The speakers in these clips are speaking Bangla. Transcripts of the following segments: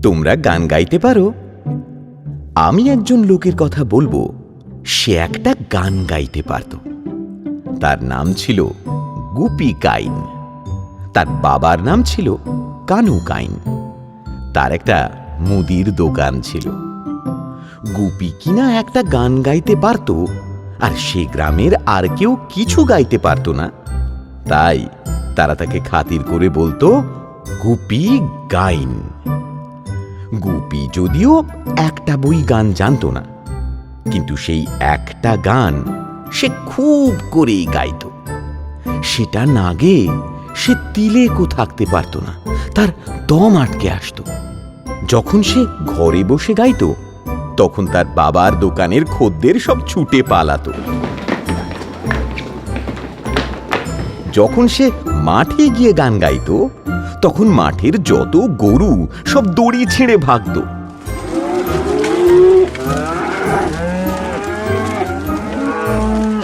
তোমরা গান গাইতে পারো? আমি একজন লোকের কথা বলবো, সে একটা গান গাইতে পারত। তার নাম ছিল গুপি কাইন। তার বাবার নাম ছিল কানু কাইন। তার একটা মুদির দোকান ছিল। গুপি কিনা একটা গান গাইতে পারত, আর সে গ্রামের আর কেউ কিছু গাইতে পারত না। তাই তারা তাকে খাতির করে বলতো গুপি গাইন। গুপি যদিও একটা বই গান জানত না, কিন্তু সেই একটা গান সে খুব করেই গাইত। সেটা না গেয়ে সে তিলেকও থাকতে পারত না, তার দম আটকে আসত। যখন সে ঘরে বসে গাইত, তখন তার বাবার দোকানের খদ্দের সব ছুটে পালাতো। যখন সে মাঠে গিয়ে গান গাইত, তখন মাঠের যত গরু সব দড়ি ছেড়ে ভাগত।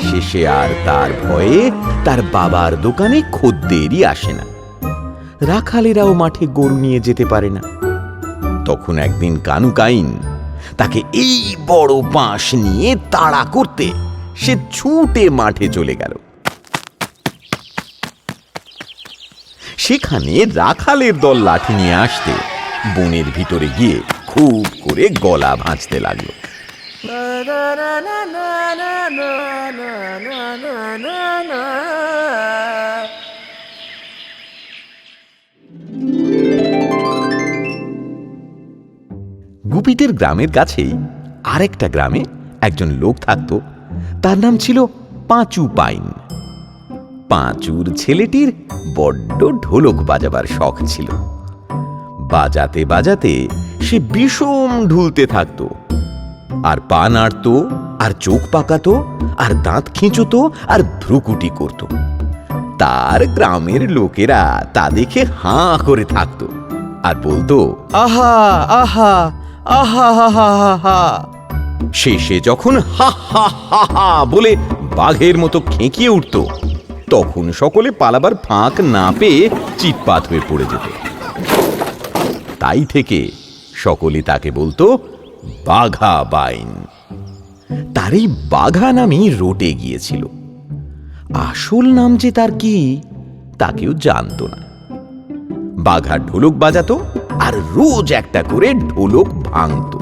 শেষে আর তার ভয়ে তার বাবার দোকানে খদ্দেরই আসে না। রাখালেরাও মাঠে গরু নিয়ে যেতে পারে না। তখন একদিন কানু কাইন তাকে এই বড় বাঁশ নিয়ে তাড়া করতে সে ছুটে মাঠে চলে গেল। সেখানে রাখালের দল লাঠি নিয়ে আসতে বনের ভিতরে গিয়ে খুব করে গলা ভাঁজতে লাগলো। গুপিদের গ্রামের কাছেই আরেকটা গ্রামে একজন লোক থাকত। তার নাম ছিল পাঁচু পাইন। পাঁচুর ছেলেটির বড্ড ঢোলক বাজাবার শখ ছিল। বাজাতে বাজাতে সে বিষম ঢুলতে থাকত, আর পা নাড়ত, আর চোখ পাকাতো, আর দাঁত খিঁচুতো, আর ভ্রুকুটি করত। তার গ্রামের লোকেরা তা দেখে হাঁ করে থাকত আর বলতো, আহা আহা আহা হা হা হা হা। শেষে যখন হা হা হা হা বলে বাঘের মতো খেঁকিয়ে উঠত, তখন সকলে পালাবার ফাঁক না পেয়ে চিৎপাত হয়ে পড়ে যেত। তাই থেকে সকলে তাকে বলতো বাঘা বাইন। তার এই বাঘা নামই রটে গিয়েছিল। আসল নাম যে তার কি তা কেউ জানত না। বাঘা ঢোলক বাজাতো আর রোজ একটা করে ঢোলক ভাঙত।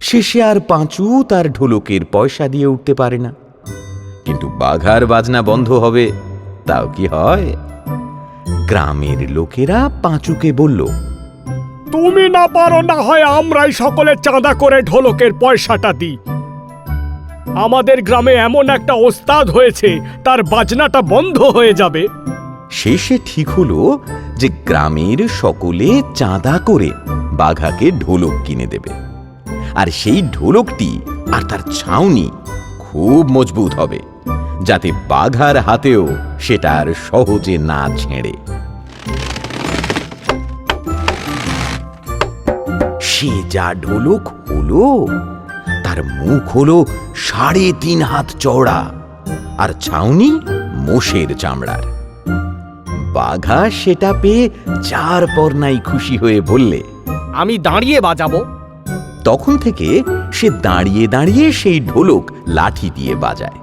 শেষে আর পাঁচু তার ঢোলকের পয়সা দিয়ে উঠতে পারে না। কিন্তু বাঘার বাজনা বন্ধ হবে তাও কি হয়? গ্রামের লোকেরা পাঁচুকে বলল, তুমি না পারো, না হয় আমরাই সকলে চাঁদা করে ঢোলকের পয়সাটা দিই। আমাদের গ্রামে এমন একটা ওস্তাদ হয়েছে, তার বাজনাটা বন্ধ হয়ে যাবে। শেষে ঠিক হলো যে গ্রামের সকলে চাঁদা করে বাঘাকে ঢোলক কিনে দেবে, আর সেই ঢোলকটি আর তার ছাউনি খুব মজবুত হবে, যাতে বাঘার হাতেও সেটা আর সহজে না ছেড়ে। সে যা ঢোলক হলো, তার মুখ হলো 3.5 হাত চওড়া, আর ছাউনি মোষের চামড়ার। বাঘা সেটা পেয়ে যার পর নাই খুশি হয়ে বললে, আমি দাঁড়িয়ে বাজাবো। তখন থেকে সে দাঁড়িয়ে দাঁড়িয়ে সেই ঢোলক লাঠি দিয়ে বাজায়।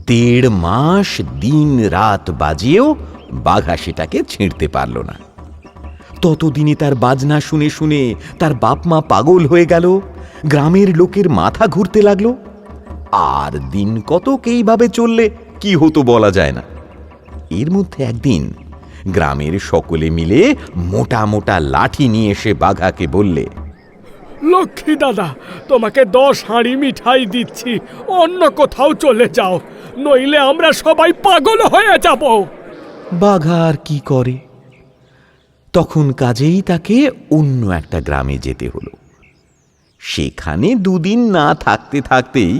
দেড় মাস দিন রাত বাজিয়েও বাঘা সেটাকে ছিঁড়তে পারল না। ততদিনে তার বাজনা শুনে শুনে তার বাপ মা পাগল হয়ে গেল। গ্রামের লোকের মাথা ঘুরতে লাগলো। আর দিন কতক এইভাবে চললে কি হতো বলা যায় না। এর মধ্যে একদিন গ্রামের সকলে মিলে মোটা মোটা লাঠি নিয়ে এসে বাঘাকে বললে, লক্ষ্মী দাদা, তোমাকে 10 হাঁড়ি মিঠাই দিচ্ছি, অন্য কোথাও চলে যাও, নইলে আমরা সবাই পাগল হয়ে যাব। বাঘা আর কি করে? তখন কাজেই তাকে অন্য একটা গ্রামে যেতে হলো। সেখানে 2 দিন না থাকতে থাকতেই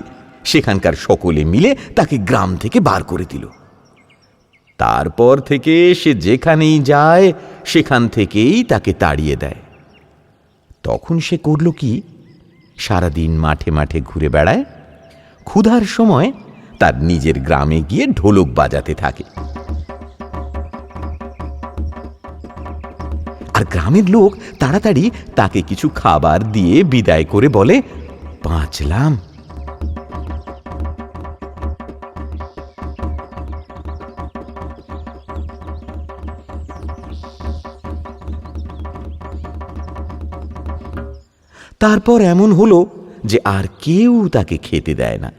সেখানকার সকলে মিলে তাকে গ্রাম থেকে বার করে দিল। তারপর থেকে সে যেখানেই যায় সেখান থেকেই তাকে তাড়িয়ে দেয়। তখন সে করল কি, সারাদিন মাঠে মাঠে ঘুরে বেড়ায়, ক্ষুধার সময় তার নিজের গ্রামে গিয়ে ঢোলক বাজাতে থাকে। আর গ্রামের লোক তাড়াতাড়ি তাকে কিছু খাবার দিয়ে বিদায় করে বলে, বাঁচলাম। তারপর এমন হলো যে আর কেউ তাকে খেতে দেয় না।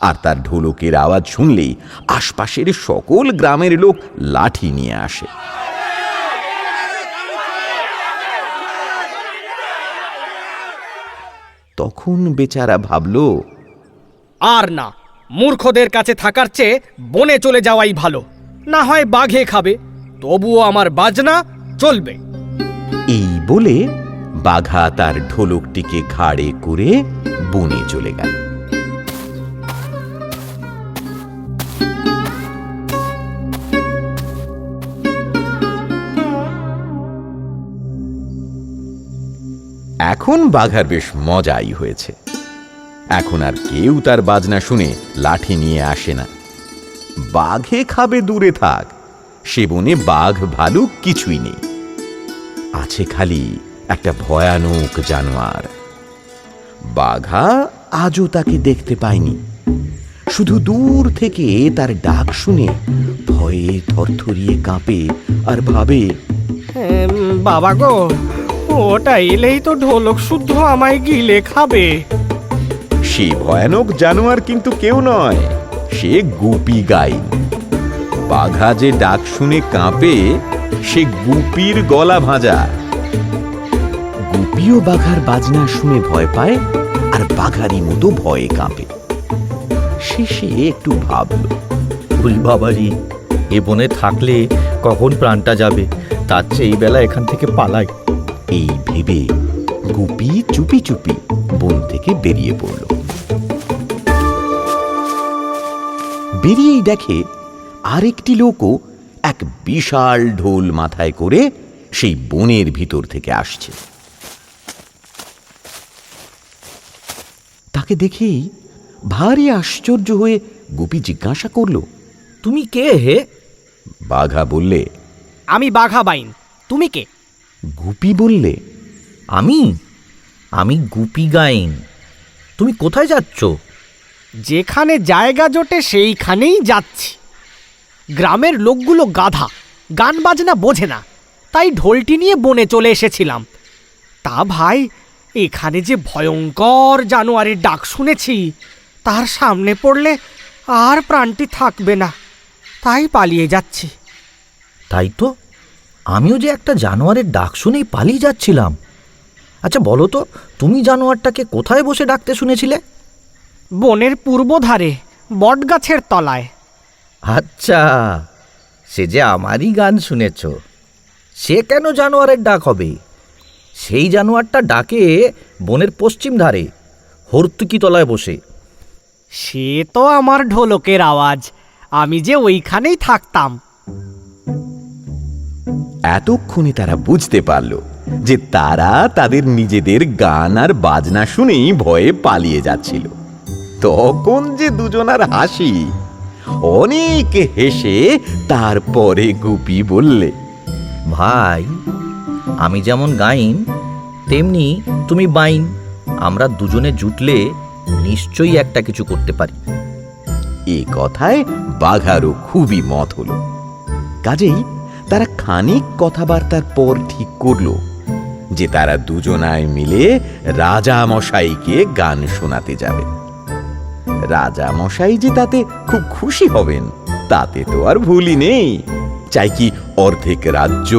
আর তার ঢোলকের আওয়াজ শুনলেই আশপাশের সকল গ্রামের লোক লাঠি নিয়ে আসে। তখন বেচারা ভাবল, আর না, মূর্খদের কাছে থাকার চেয়ে বনে চলে যাওয়াই ভালো। না হয় বাঘে খাবে, তবুও আমার বাজনা চলবে। এই বলে বাঘা তার ঢোলকটিকে ঘাড়ে করে বনে চলে গেল। এখন বাঘার বেশ মজাই হয়েছে। এখন আর কেউ তার বাজনা শুনে লাঠি নিয়ে আসে না। বাঘে খাবে দূরে থাক, সে বনে বাঘ ভালুক কিছুই নেই, আছে খালি একটা ভয়ানক জানোয়ার। বাঘা আজও তাকে দেখতে পায়নি, শুধু দূর থেকে তার ডাক শুনে ভয়ে থরথরিয়ে কাঁপে আর ভাবে, বাবা গো, ওটা এলেই তো ঢোলক শুদ্ধ আমায় গিলে খাবে। সে ভয়ানক জানোয়ার কিন্তু কেউ নয়, সে গুপি গাইন। বাঘা যে ডাক শুনে কাঁপে, সে গুপির গলা ভাঁজা। গুপিও বাঘার বাজনা শুনে ভয় পায় আর বাঘারই মতো ভয়ে কাঁপে। শেষে একটু ভাবল, ওই বাবারি, এ বনে থাকলে কখন প্রাণটা যাবে, তার চেয়ে এই বেলা এখান থেকে পালাই। এই ভেবে গুপি চুপি চুপি বন থেকে বেরিয়ে পড়ল। বেরিয়েই দেখে আরেকটি লোকও এক বিশাল ঢোল মাথায় করে সেই বনের ভিতর থেকে আসছে। তাকে দেখেই ভারী আশ্চর্য হয়ে গুপি জিজ্ঞাসা করল, তুমি কে হে? বাঘা বললে, আমি বাঘা বাইন, তুমি কে? গুপি বললে, আমি গুপি গাইন। তুমি কোথায় যাচ্ছ? যেখানে জায়গা জোটে সেইখানেই যাচ্ছি। গ্রামের লোকগুলো গাধা, গান বাজনা বোঝে না, তাই ঢোলটি নিয়ে বনে চলে এসেছিলাম। তা ভাই, এখানে যে ভয়ঙ্কর জানোয়ারের ডাক শুনেছি, তার সামনে পড়লে আর প্রাণটি থাকবে না, তাই পালিয়ে যাচ্ছি। তাই তো, আমিও যে একটা জানোয়ারের ডাক শুনেই পালিয়ে যাচ্ছিলাম। আচ্ছা বলো তো, তুমি জানোয়ারটাকে কোথায় বসে ডাকতে শুনেছিলে? বনের পূর্ব ধারে বটগাছের তলায়। আচ্ছা, সে যে আমারই গান শুনেছ। সে কেন জানোয়ারের ডাক হবে? সেই জানোয়ারটা ডাকে বনের পশ্চিম ধারে হর্তুকি তলায় বসে। সে তো আমার ঢোলকের আওয়াজ, আমি যে ওইখানেই থাকতাম। এতক্ষণে তারা বুঝতে পারল যে তারা তাদের নিজেদের গান আর বাজনা শুনেই ভয়ে পালিয়ে যাচ্ছিল। তখন যে দুজনার হাসি! অনেক হেসে তারপরে গুপি বললে, ভাই, আমি যেমন গাইন তেমনি তুমি বাইন। আমরা দুজনে জুটলে নিশ্চয়ই একটা কিছু করতে পারি। এ কথায় বাঘারও খুবই মত হলো। কাজেই তারা খানিক কথাবার্তার পর ঠিক করল যে তারা দুজনায় মিলে রাজা মশাইকে গান শোনাতে যাবে। রাজা মশাই যে তাতে খুব খুশি হবেন তাতে তো আর ভুলই নেই। চাই কি অর্ধেক রাজ্য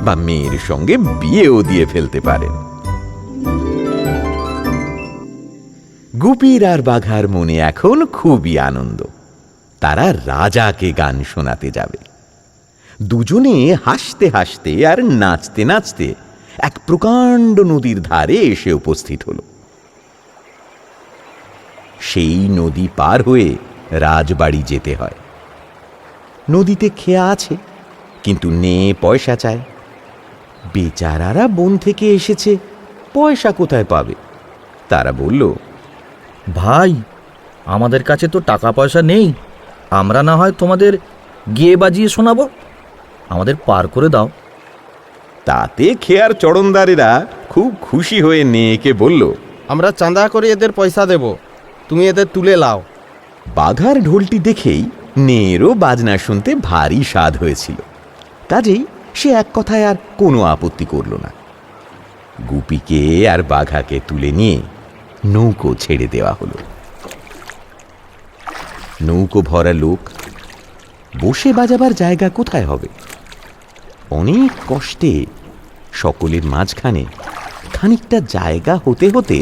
বা মেয়ের সঙ্গে বিয়েও দিয়ে ফেলতে পারেন। গুপির আর বাঘার মনে এখন খুবই আনন্দ। তারা রাজাকে গান শোনাতে যাবে। দুজনে হাসতে হাসতে আর নাচতে নাচতে এক প্রকাণ্ড নদীর ধারে এসে উপস্থিত হল। সেই নদী পার হয়ে রাজবাড়ি যেতে হয়। নদীতে খেয়া আছে, কিন্তু নে পয়সা চায়। বেচারারা বন থেকে এসেছে, পয়সা কোথায় পাবে? তারা বলল, ভাই, আমাদের কাছে তো টাকা পয়সা নেই, আমরা না হয় তোমাদের গিয়ে বাজিয়ে শোনাবো, আমাদের পার করে দাও। তাতে খেয়ার চড়নদারেরা খুব খুশি হয়ে নেকে বলল, আমরা চাঁদা করে এদের পয়সা দেব, তুমি এদের তুলে লাও। বাঘার ঢোলটি দেখেই নেয়েরও বাজনা শুনতে ভারী স্বাদ হয়েছিল, কাজেই সে এক কথায় আর কোনো আপত্তি করল না। গুপিকে আর বাঘাকে তুলে নিয়ে নৌকো ছেড়ে দেওয়া হলো। নৌকো ভরা লোক, বসে বাজাবার জায়গা কোথায় হবে? অনেক কষ্টে সকলের মাঝখানে খানিকটা জায়গা হতে হতে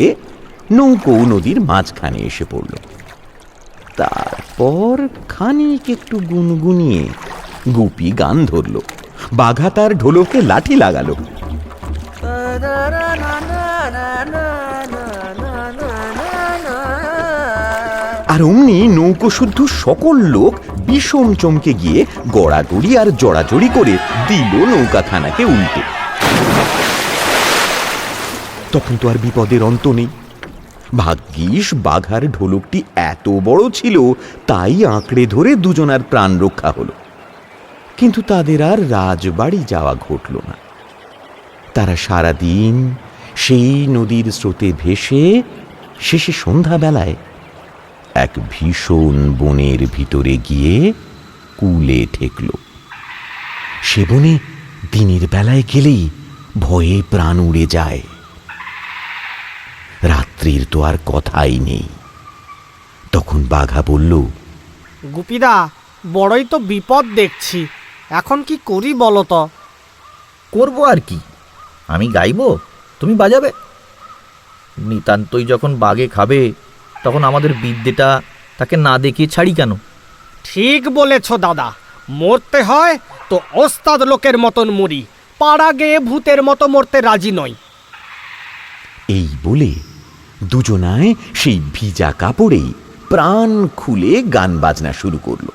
নৌকো নদীর মাঝখানে এসে পড়ল। তারপর খানিক একটু গুনগুনিয়ে গুপি গান ধরল, বাঘা তার ঢোলকে লাঠি লাগালো। আর অমনি নৌকো শুদ্ধ সকল লোক বিষম চমকে গিয়ে গড়াগড়ি আর জড়াজড়ি করে দিল নৌকাখানাকে উল্টে। তখন তো আর বিপদের অন্ত নেই। ভাগ্যিস বাঘার ঢোলকটি এত বড় ছিল, তাই আঁকড়ে ধরে দুজনার প্রাণ রক্ষা হলো। কিন্তু তাদের আর রাজবাড়ি যাওয়া ঘটল না। তারা সারাদিন সেই নদীর স্রোতে ভেসে শেষে সন্ধ্যাবেলায় এক ভীষণ বনের ভিতরে গিয়ে কুলে ঠেকল। সে বনে দিনের বেলায় গেলেই ভয়ে প্রাণ উড়ে যায়, রাত্রির তো আর কথাই নেই। তখন বাঘা বলল, গুপিদা, বড়ই তো বিপদ দেখছি, এখন কি করি বলো তো? করবো আর কি, আমি গাইবো, তুমি বাজাবে। নিতান্তই যখন বাঘে খাবে, তখন আমাদের বিদ্যেটা তাকে না দেখিয়ে ছাড়ি কেন? ঠিক বলেছ দাদা, মরতে হয় তো ওস্তাদ লোকের মতন মরি, পাড়া গেয়ে ভূতের মতো মরতে রাজি নই। এই বলে দুজনায় সেই ভিজা কাপড়েই প্রাণ খুলে গান বাজনা শুরু করলো।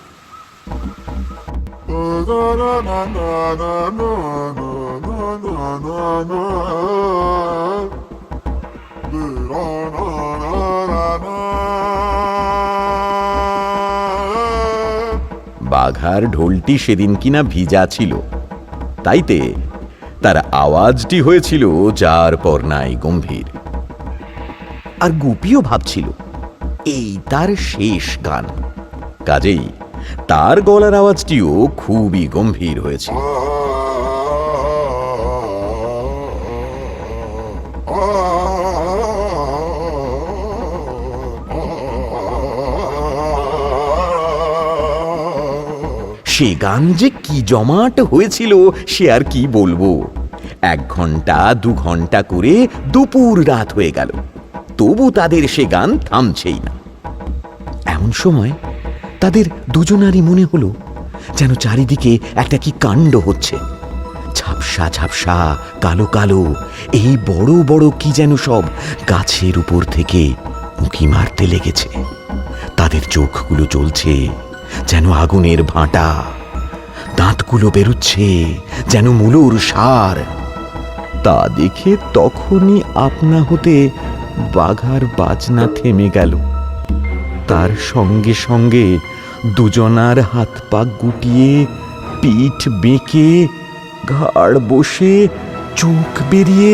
বাঘার ঢোলটি সেদিন কিনা ভিজা ছিল, তাইতে তার আওয়াজটি হয়েছিল যার পর নাই গম্ভীর। আর গুপিও ভাবছিল এই তার শেষ গান, কাজেই তার গলার আওয়াজটিও খুবই গম্ভীর হয়েছে। সে গান যে কি জমাট হয়েছিল সে আর কি বলবো। 1 ঘন্টা 2 ঘন্টা করে দুপুর রাত হয়ে গেল, তবু তাদের সে গান থামছেই না। এমন সময় তাদের দুজনারই মনে হলো যেন চারিদিকে একটা কি কাণ্ড হচ্ছে। ঝাপসা ঝাপসা কালো কালো এই বড় বড় কি যেন সব গাছের উপর থেকে উঁকি মারতে লেগেছে। তাদের চোখগুলো জ্বলছে যেন আগুনের ভাঁটা, দাঁতগুলো বেরুচ্ছে যেন মূলোর সার। তা দেখে তখনই আপনা হতে বাঘার বাজনা থেমে গেল। তার সঙ্গে সঙ্গে দুজনার হাত পা গুটিয়ে, পিঠ বেঁকে, ঘাড় বসে, চোখ বেরিয়ে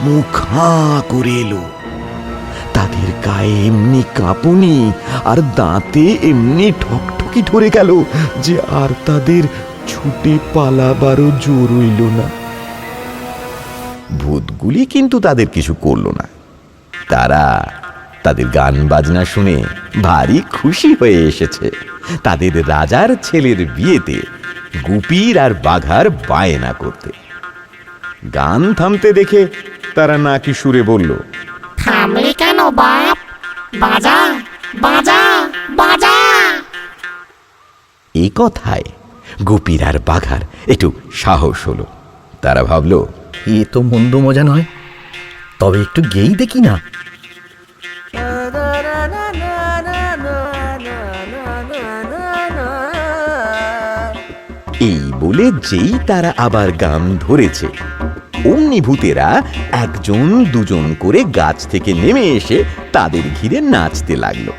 মুখ হাঁ করে এলো। তাদের গায়ে এমনি কাঁপুনি আর দাঁতে এমনি ঠকঠকি ধরে গেল যে আর তাদের ছুটে পালাবারও জোর হইল না। ভূতগুলি কিন্তু তাদের কিছু করল না। তারা তাদের গান বাজনা শুনে ভারী খুশি হয়ে এসেছে তাদের রাজার ছেলের বিয়েতে গুপির আর বাঘার বায়না করতে। গান থামতে দেখে তারা নাকি সুরে বলল, থামলি কেন বাপ, বাজা বাজা বাজা। এই কথায় গুপির আর বাঘার একটু সাহস হলো। তারা ভাবল, এ তো মন্দ মজা নয়, তবে একটু গেই দেখি না। এই বলে যেই তারা আবার গান ধরেছে, অমনি ভূতেরা একজন দুজন করে গাছ থেকে নেমে এসে তাদের ঘিরে নাচতে লাগলো।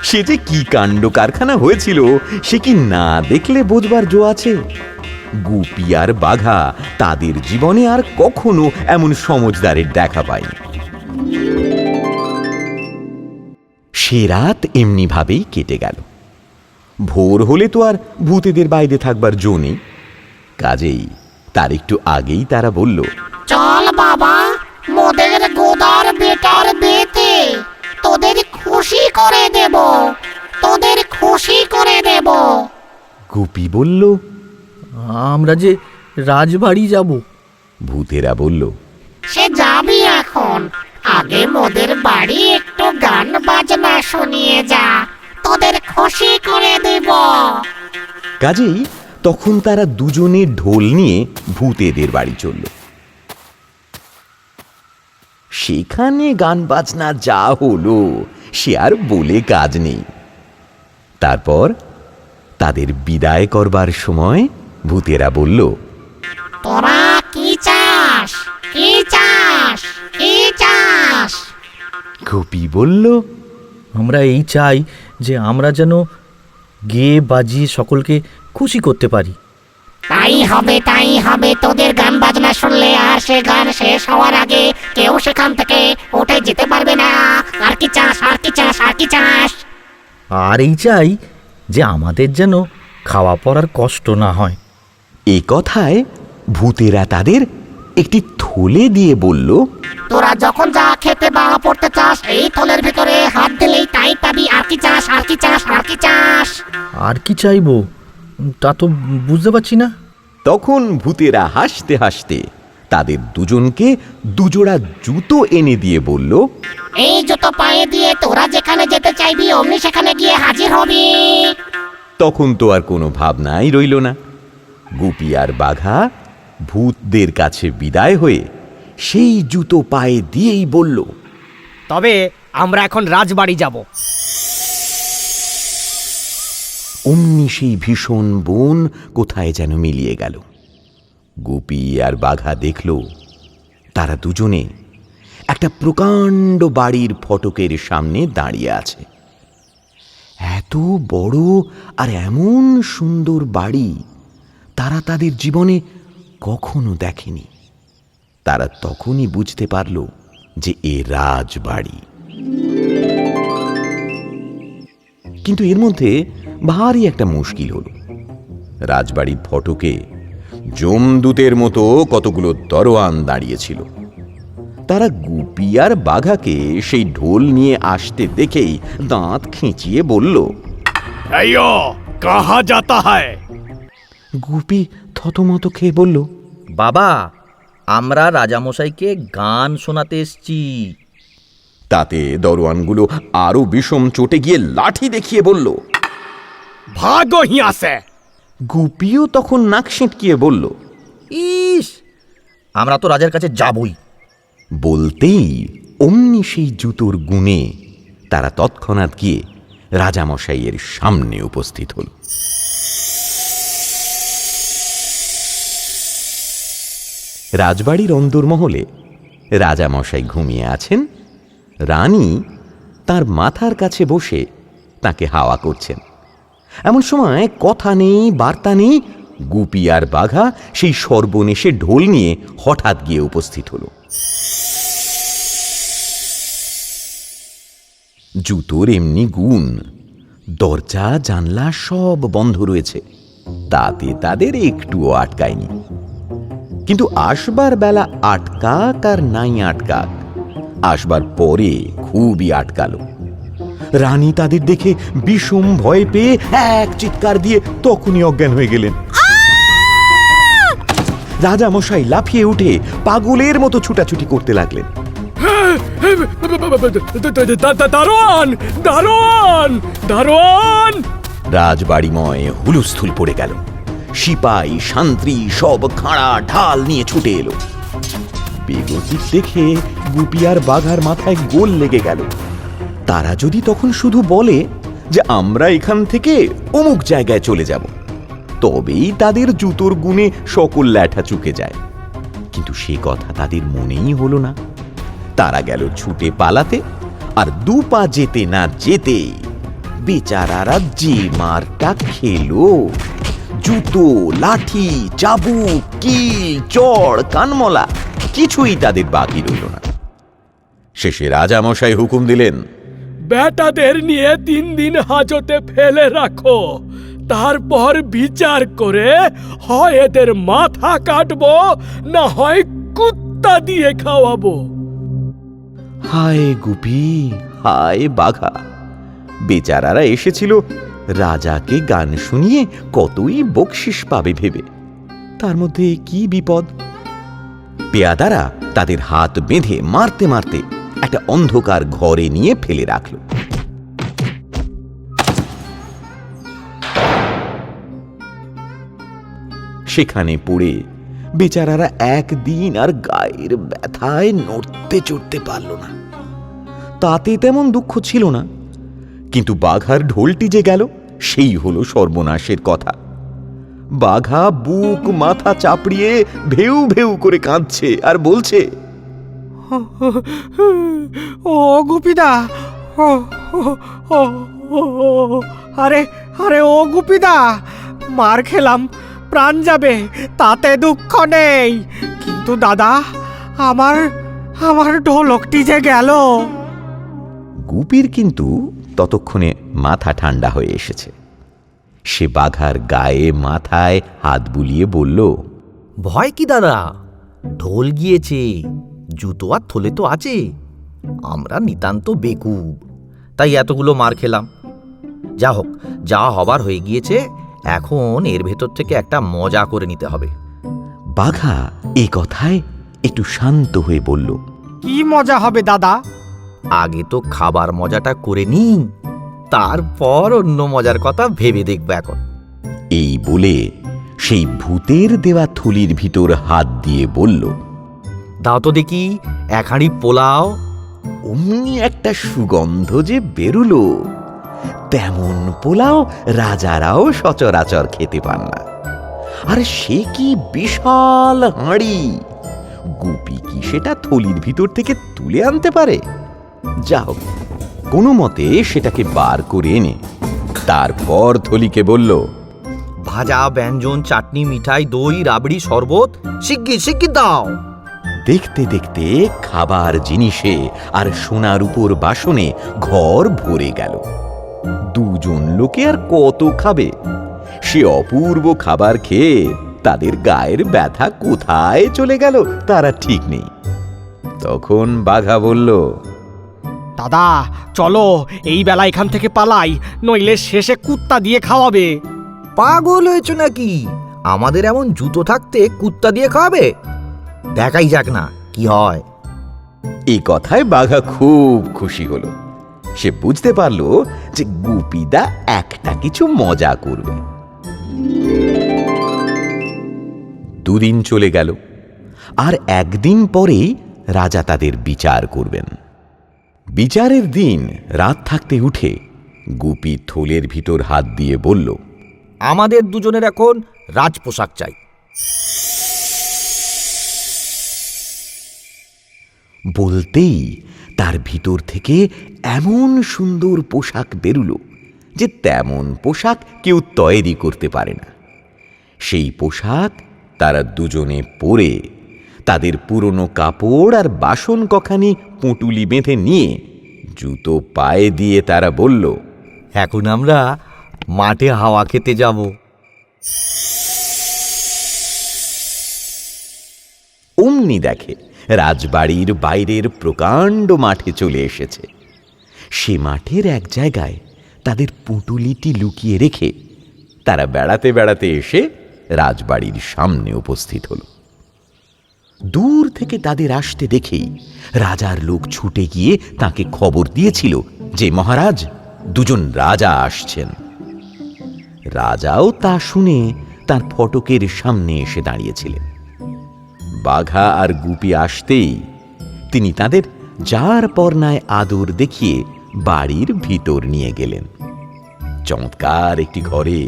সে যে কি কাণ্ড কারখানা হয়েছিল সে কি না দেখলে বোঝবার জো আছে? গুপি আর বাঘা তাদের জীবনে আর কখনো এমন সমজদারের দেখা পায়নি। সে রাত এমনি ভাবেই কেটে গেল। ভোর হলে তো আর ভূতেদের বাইরে থাকবার জো নেই, কাজেই তার একটু আগেই তারা বলল, চল বাবা, মোদের গোদার বেটার বেতে তোদের খুশি করে দেব, তোদের খুশি করে দেব। গুপি বলল, আমরা যে রাজবাড়ি যাব। ভূতেরা বলল, সে যাবি এখন, আগে মোদের বাড়ি একটু গান বাজনা শুনিয়ে যা, তোদের খুশি করে দেব। কাজেই তখন তারা দুজনে ঢোল নিয়ে ভূতেদের বাড়ি চলল। সেখানে গান বাজনা যা হলো সে আর বলে কাজ নেই। তারপর তাদের বিদায় করবার সময় ভূতেরা বলল, তোরা কি চাস, কি চাস, কি চাস? গুপি বলল, আমরা এই চাই যে আমরা যেন গেয়ে বাজিয়ে সকলকে খুশি করতে পারি। তাই হবে, তাই হবে। তোদের গান বাজনা শুনলে আর সে গান শেষ হওয়ার আগে কেউ সেখান থেকে উঠে যেতে পারবে না। আর কি চাস, আর কি চাস, আর কি চাস? আর এই চাই যে আমাদের যেন খাওয়া পড়ার কষ্ট না হয়। এ কথায় ভূতেরা তাদের একটি থলে দিয়ে বলল, তোরা যখন যা খেতে বা পড়তে চাস এই থলের ভিতরে হাত দিলেই তাই পাবি। আর কি চাস, আর কি চাস, আর কি চাস? আর কি চাইবো তা তো বুঝতে পারছি না। তখন ভূতেরা হাসতে হাসতে তাদের দুজনকে দুজোড়া জুতো এনে দিয়ে বলল, এই জুতো পায়ে দিয়ে তোরা যেখানে যেতে চাইবি অমনি সেখানে গিয়ে হাজির হবি। তখন তো আর কোনো ভাবনাই রইল না। গুপি আর বাঘা ভূতদের কাছে বিদায় হয়ে সেই জুতো পায়ে দিয়েই বলল, তবে আমরা এখন রাজবাড়ি যাব। অমনি সেই ভীষণ বন কোথায় যেন মিলিয়ে গেল। গুপি আর বাঘা দেখল তারা দুজনে একটা প্রকাণ্ড বাড়ির ফটকের সামনে দাঁড়িয়ে আছে। এত বড় আর এমন সুন্দর বাড়ি তারা তাদের জীবনে কখনো দেখেনি। তারা তখনই বুঝতে পারল যে এ রাজবাড়ি। কিন্তু এর মধ্যে ভারী একটা মুশকিল হলো। রাজবাড়ির ফটকে যমদূতের মতো কতগুলো দরোয়ান দাঁড়িয়েছিল। তারা গুপি আর বাঘাকে সেই ঢোল নিয়ে আসতে দেখেই দাঁত খিঁচিয়ে বলল, আইয়ো কাহা যাতা হয়? গুপি থতমত খেয়ে বলল, বাবা, আমরা রাজামশাইকে গান শোনাতে এসছি। তাতে দরোয়ানগুলো আরো বিষম চটে গিয়ে লাঠি দেখিয়ে বলল, ভাগো হিয়া সে। গুপিও তখন নাক সিঁটকিয়ে বলল, ইস, আমরা তো রাজার কাছে যাবই। বলতেই অমনি সেই জুতোর গুণে তারা তৎক্ষণাৎ গিয়ে রাজামশাইয়ের সামনে উপস্থিত হল। রাজবাড়ির অন্দরমহলে রাজামশাই ঘুমিয়ে আছেন। রানী তার মাথার কাছে বসে তাকে হাওয়া করছেন। এমন সময় কথা নেই বার্তা নেই, গুপি আর বাঘা সেই সর্বনেশে ঢোল নিয়ে হঠাৎ গিয়ে উপস্থিত হল। জুতোর এমনি গুণ, দরজা জানলা সব বন্ধ রয়েছে, তাতে তাদের একটুও আটকায়নি। কিন্তু আসবার বেলা আটকাক আর নাই আটকাক, আসবার পরে খুবই আটকালো। রানী তাদের দেখে বিষম ভয় পেয়ে এক চিৎকার দিয়ে তখনই অজ্ঞান হয়ে গেলেন। রাজামশাই লাফিয়ে উঠে পাগলের মতো ছুটাছুটি করতে লাগলেন। দারোয়ান, দারোয়ান, দারোয়ান! রাজবাড়িময় হুলুস্থুল পড়ে গেল। সিপাই শান্ত্রী সব খাঁড়া ঢাল নিয়ে ছুটে এলো। বেগতিক দেখে গুপি আর বাঘার মাথায় গোল লেগে গেল। তারা যদি তখন শুধু বলে যে আমরা এখান থেকে অমুক জায়গায় চলে যাব, তবেই তাদের জুতোর গুণে সকল ল্যাঠা চুকে যায়। কিন্তু সে কথা তাদের মনেই হলো না। তারা গেল ছুটে পালাতে, আর 2 পা যেতে না যেতে বেচারারা যে মারটা খেলো! জুতো, লাঠি, চাবুক, কিল, চড়, কানমলা কিছুই তাদের বাকি রইল না। শেষে রাজামশাই হুকুম দিলেন, বেটাদের নিয়ে 3 দিন হাজতে ফেলে রাখো, তারপর বিচার করে হয় এদের মাথা কাটবো, না হয় কুত্তা দিয়ে খাওয়াবো। হায় গুপি, হায় বাঘা! বেচারারা এসেছিল রাজাকে গান শুনিয়ে কতই বকশিস পাবে ভেবে, তার মধ্যে কি বিপদ! পেয়াদারা তাদের হাত বেঁধে মারতে মারতে একটা অন্ধকার ঘরে নিয়ে ফেলে রাখল। সেখানে পড়ে বেচারারা একদিন আর গায়ের ব্যথায় নড়তে চড়তে পারল না। তাতে তেমন দুঃখ ছিল না, কিন্তু বাঘার ঢোলটি যে গেল সেই হলো সর্বনাশের কথা। বাঘা বুক মাথা চাপড়িয়ে ভেউ ভেউ করে কাঁদছে আর বলছে, ও গুপিদা, ও ও, ও, ও, আরে আরে ও গুপিদা, মার খেলাম, প্রাণ যাবে, তাতে দুঃখ নেই, কিন্তু দাদা, আমার আমার ঢোলকটি যে গেল। গুপির কিন্তু ততক্ষণে মাথা ঠান্ডা হয়ে এসেছে। সে বাঘার গায়ে মাথায় হাত বুলিয়ে বলল, ভয় কি দাদা, ঢোল গিয়েছে, জুতো আর থলে তো আছে। আমরা নিতান্ত বেকুব, তাই এতগুলো মার খেলাম। যা হোক, যা হবার হয়ে গিয়েছে, এখন এর ভেতর থেকে একটা মজা করে নিতে হবে। বাঘা এ কথায় একটু শান্ত হয়ে বলল, কি মজা হবে দাদা? আগে তো খাবার মজাটা করে নিন, তারপর অন্য মজার কথা ভেবে দেখব এখন। এই বলে সেই ভূতের দেওয়া থলির ভিতর হাত দিয়ে বলল, দাও তো দেখি 1 হাঁড়ি পোলাও। অমনি একটা সুগন্ধ যে বেরুলো, তেমন পোলাও রাজারাও সচরাচর খেতে পান না। আর সে কি বিশাল হাঁড়ি! গুপি কি সেটা থলির ভিতর থেকে তুলে আনতে পারে? যা হোক, কোনো মতে সেটাকে বার করে এনে তারপর থলিকে বলল, ভাজা, ব্যঞ্জন, চাটনি, মিঠাই, দই, রাবড়ি, শরবত শিগগির শিগগির দাও। দেখতে দেখতে খাবার জিনিসে আর সোনার উপর বাসনে ঘর ভরে গেল। 2 জন লোকে আর কত খাবে? সে অপূর্ব খাবার খেয়ে তাদের গায়ের ব্যথা কোথায় চলে গেল তারা ঠিক নেই। তখন বাঘা বলল, দাদা, চলো এই বেলা এখান থেকে পালাই, নইলে শেষে কুত্তা দিয়ে খাওয়াবে। পাগল হয়েছ নাকি? আমাদের এমন জুতো থাকতে কুত্তা দিয়ে খাওয়াবে? দেখাই যাক না কি হয়। এই কথায় বাঘা খুব খুশি হলো। সে বুঝতে পারল যে গুপিদা একটা কিছু মজা করবে। 2 দিন চলে গেল, আর 1 দিন পরেই রাজা তাদের বিচার করবেন। বিচারের দিন রাত থাকতে উঠে গুপি থলের ভিতর হাত দিয়ে বলল, আমাদের দুজনের এখন রাজপোশাক চাই। বলতেই তার ভিতর থেকে এমন সুন্দর পোশাক বেরুলো যে তেমন পোশাক কেউ তৈরি করতে পারে না। সেই পোশাক তারা দুজনে পরে তাদের পুরনো কাপড় আর বাসন কখানি পুঁটুলি বেঁধে নিয়ে জুতো পায়ে দিয়ে তারা বলল, এখন আমরা মাঠে হাওয়া খেতে যাব। অমনি দেখে রাজবাড়ির বাইরের প্রকাণ্ড মাঠে চলে এসেছে। সে মাঠের এক জায়গায় তাদের পুঁটুলিটি লুকিয়ে রেখে তারা বেড়াতে বেড়াতে এসে রাজবাড়ির সামনে উপস্থিত হল। দূর থেকে তাদের আসতে দেখেই রাজার লোক ছুটে গিয়ে তাকে খবর দিয়েছিল যে মহারাজ, 2 জন রাজা আসছেন। রাজাও তা শুনে তার ফটকের সামনে এসে দাঁড়িয়েছিলেন। বাঘা আর গুপি আসতেই তিনি তাদের যার পরনায় আদর দেখিয়ে বাড়ির ভিতর নিয়ে গেলেন। চমৎকার একটি ঘরে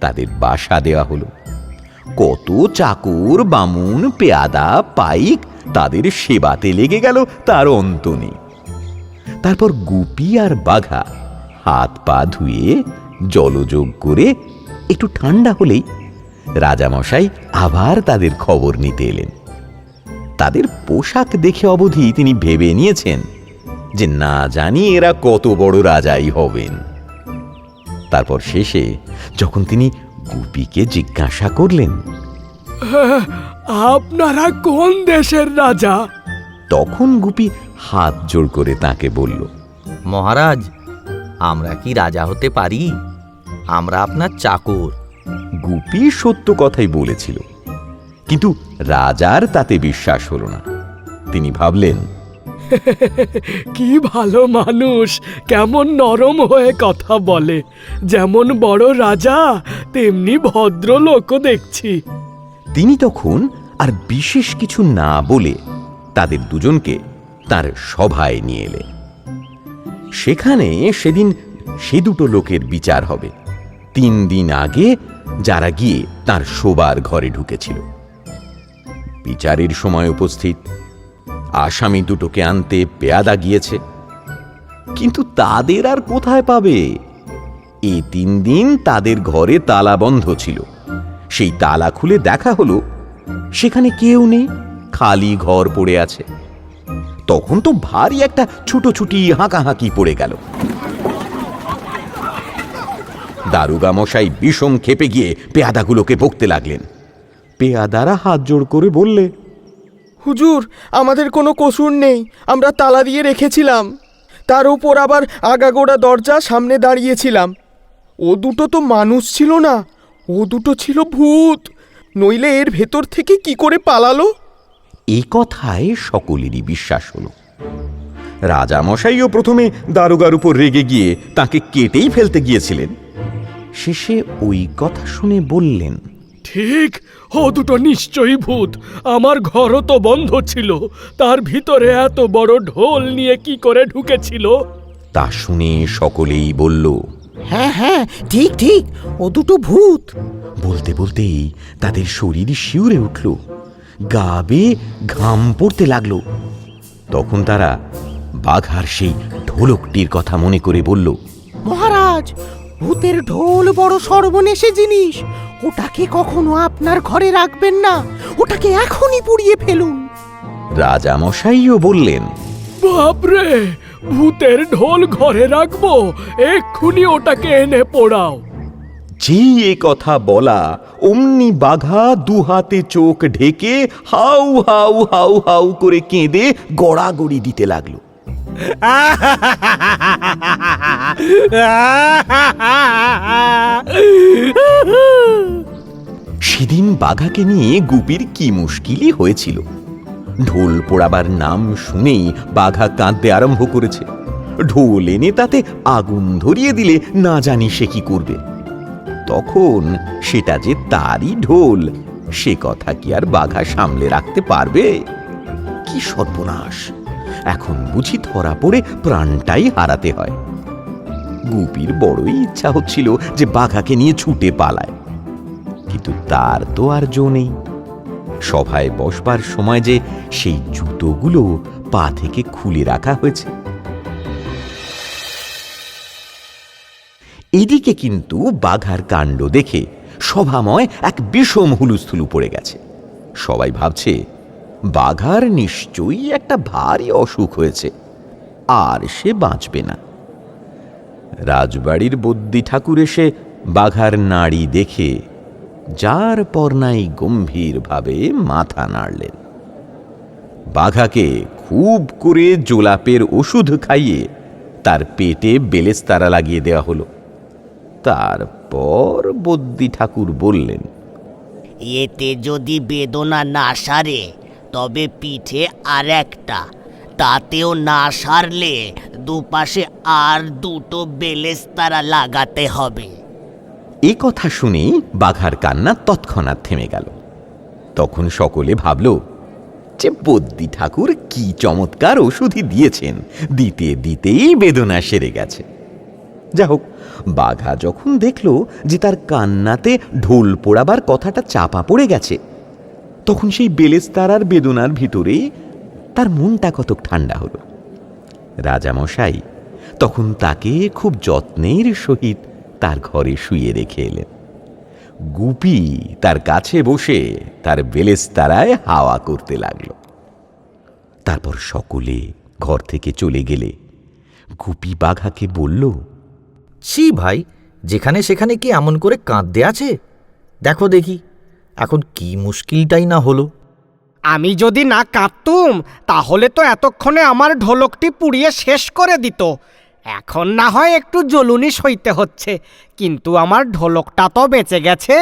তাদের বাসা দেওয়া হলো। কত চাকর, বামুন, পেয়াদা, পাইক তাদের সেবাতে লেগে গেল, তার অন্ত নেই। তারপর গুপি আর বাঘা হাত পা ধুয়ে জলযোগ করে একটু ঠান্ডা হলেই রাজামশাই আবার তাদের খবর নিতে এলেন। তাদের পোশাক দেখে অবধি তিনি ভেবে নিয়েছেন যে না জানি এরা কত বড় রাজাই হবেন। তারপর শেষে যখন তিনি গুপিকে জিজ্ঞাসা করলেন, আপনারা কোন দেশের রাজা? তখন গুপি হাত জোড় করে তাকে বলল, মহারাজ, আমরা কি রাজা হতে পারি? আমরা আপনার চাকর। গুপি সত্য কথাই বলেছিল, কিন্তু রাজার তাতে বিশ্বাস হলো না। তিনি ভাবলেন, কি ভালো মানুষ, কেমন নরম হয়ে কথা বলে, যেমন বড় রাজা তেমনি ভদ্রলোকও দেখছি। তিনি তখন আর বিশেষ কিছু না বলে তাদের দুজনকে তার সভায় নিয়ে এলেন। সেখানে সেদিন সে দুটো লোকের বিচার হবে, 3 দিন আগে যারা গিয়ে তার শোবার ঘরে ঢুকেছিল। বিচারের সময় উপস্থিত আসামি দুটোকে আনতে পেয়াদা গিয়েছে, কিন্তু তাদের আর কোথায় পাবে? এই 3 দিন তাদের ঘরে তালা বন্ধ ছিল। সেই তালা খুলে দেখা হলো সেখানে কেউ নেই, খালি ঘর পড়ে আছে। তখন তো ভারী একটা ছুটোছুটি হাঁকাহাঁকি পড়ে গেল। দারোগা মশাই বিষম খেপে গিয়ে পেয়াদাগুলোকে বকতে লাগলেন। পেয়াদারা হাত জোড় করে বললে, হুজুর, আমাদের কোনো কসুর নেই, আমরা তালা দিয়ে রেখেছিলাম। তার উপর আবার আগাগোড়া দরজা সামনে দাঁড়িয়েছিলাম। ও দুটো তো মানুষ ছিল না, ও দুটো ছিল ভূত, নইলে এর ভেতর থেকে কি করে পালালো? এই কথায় সকলেরই বিশ্বাস হলো। রাজামশাইও প্রথমে দারোগার উপর রেগে গিয়ে তাকে কেটেই ফেলতে গিয়েছিলেন। শেষে ওই কথা শুনে বললেন, ঠিক, ও দুটো নিশ্চয়ই ভূত। আমার ঘরও তো বন্ধ ছিল, তার ভিতরে এত বড় ঢোল নিয়ে কি করে ঢুকেছিল? তা শুনে সকলেই বলল, হ্যাঁ হ্যাঁ, ঠিক ঠিক, ও দুটো ভূত। বলতে বলতেই তাদের শরীর শিউরে উঠল, গা বেয়ে ঘাম পড়তে লাগলো। তখন তারা বাঘার সেই ঢোলকটির কথা মনে করে বলল, মহারাজ, ভূতের ঢোল বড় সর্বনেশে জিনিস, ওটাকে কখনো আপনার ঘরে রাখবেন না, ওটাকে এখনই পুড়িয়ে ফেলুন। রাজামশাইও বললেন, বাপরে, ভূতের ঢোল ঘরে রাখবো? এক্ষুনি ওটাকে এনে পোড়াও। যেই এ কথা বলা অমনি বাঘা 2 হাতে চোখ ঢেকে হাউ হাউ হাউ হাউ করে কেঁদে গড়াগড়ি দিতে লাগলো। সেদিন বাঘাকে নিয়ে গুপির কি মুশকিলই হয়েছিল। ঢোল পোড়াবার নাম শুনেই বাঘা কাঁদতে আরম্ভ করেছে। ঢোল এনে তাতে আগুন ধরিয়ে দিলে না জানি সে কি করবে। তখন সেটা যে তারই ঢোল, সে কথা কি আর বাঘা সামলে রাখতে পারবে? কি সর্বনাশ! এখন বুঝি ধরা পড়ে প্রাণটাই হারাতে হয়। গুপির বড়ই ইচ্ছা হচ্ছিল যে বাঘাকে নিয়ে ছুটে পালায়, কিন্তু তার তো আর জো নেই। সভায় বসবার সময় যে সেই জুতোগুলো পা থেকে খুলে রাখা হয়েছে। এদিকে কিন্তু বাঘার কাণ্ড দেখে সভাময় এক বিষম হুলুস্থুলু পড়ে গেছে। সবাই ভাবছে বাঘার নিশ্চয়ই একটা ভারী অসুখ হয়েছে, আর সে বাঁচবে না। রাজবাড়ির বদ্যি ঠাকুর এসে বাঘার নাড়ি দেখে যার পর নাই গম্ভীরভাবে মাথা নাড়লেন। বাঘাকে খুব করে জোলাপের ওষুধ খাইয়ে তার পেটে বেলেস্তারা লাগিয়ে দেওয়া হলো। তারপর বদ্যি ঠাকুর বললেন, এতে যদি বেদনা না সারে তবে পিঠে আর একটা, তাতেও না সারলে দুপাশে আর 2টো বেলেস্তারা লাগাতে হবে। এ কথা শুনেই বাঘার কান্না তৎক্ষণাৎ থেমে গেল। তখন সকলে ভাবল যে বদ্যি ঠাকুর কি চমৎকার ওষুধই দিয়েছেন, দিতে দিতেই বেদনা সেরে গেছে। যা হোক, বাঘা যখন দেখল যে তার কান্নাতে ঢোল পোড়াবার কথাটা চাপা পড়ে গেছে, তখন সেই বেলেস্তারার বেদনার ভিতরে তার মনটা কতক ঠান্ডা হলো। রাজামশাই তখন তাকে খুব যত্নের সহিত তার ঘরে শুইয়ে রেখে এলেন। গুপি তার কাছে বসে তার বেলেস্তারায় হাওয়া করতে লাগল। তারপর সকলে ঘর থেকে চলে গেলে গুপি বাঘাকে বলল, ছি ভাই, যেখানে সেখানে কি এমন করে কাঁদতে আছে? দেখো দেখি এখন কি মুশকিলটাই না হলো। আমি যদি না কাঁদতুম তাহলে তো এতক্ষণে আমার ঢোলকটি পুড়িয়ে শেষ করে দিত। এখন না হয় একটু জ্বলুনি সইতে হচ্ছে, কিন্তু আমার ঢোলকটা তো বেঁচে গেছে।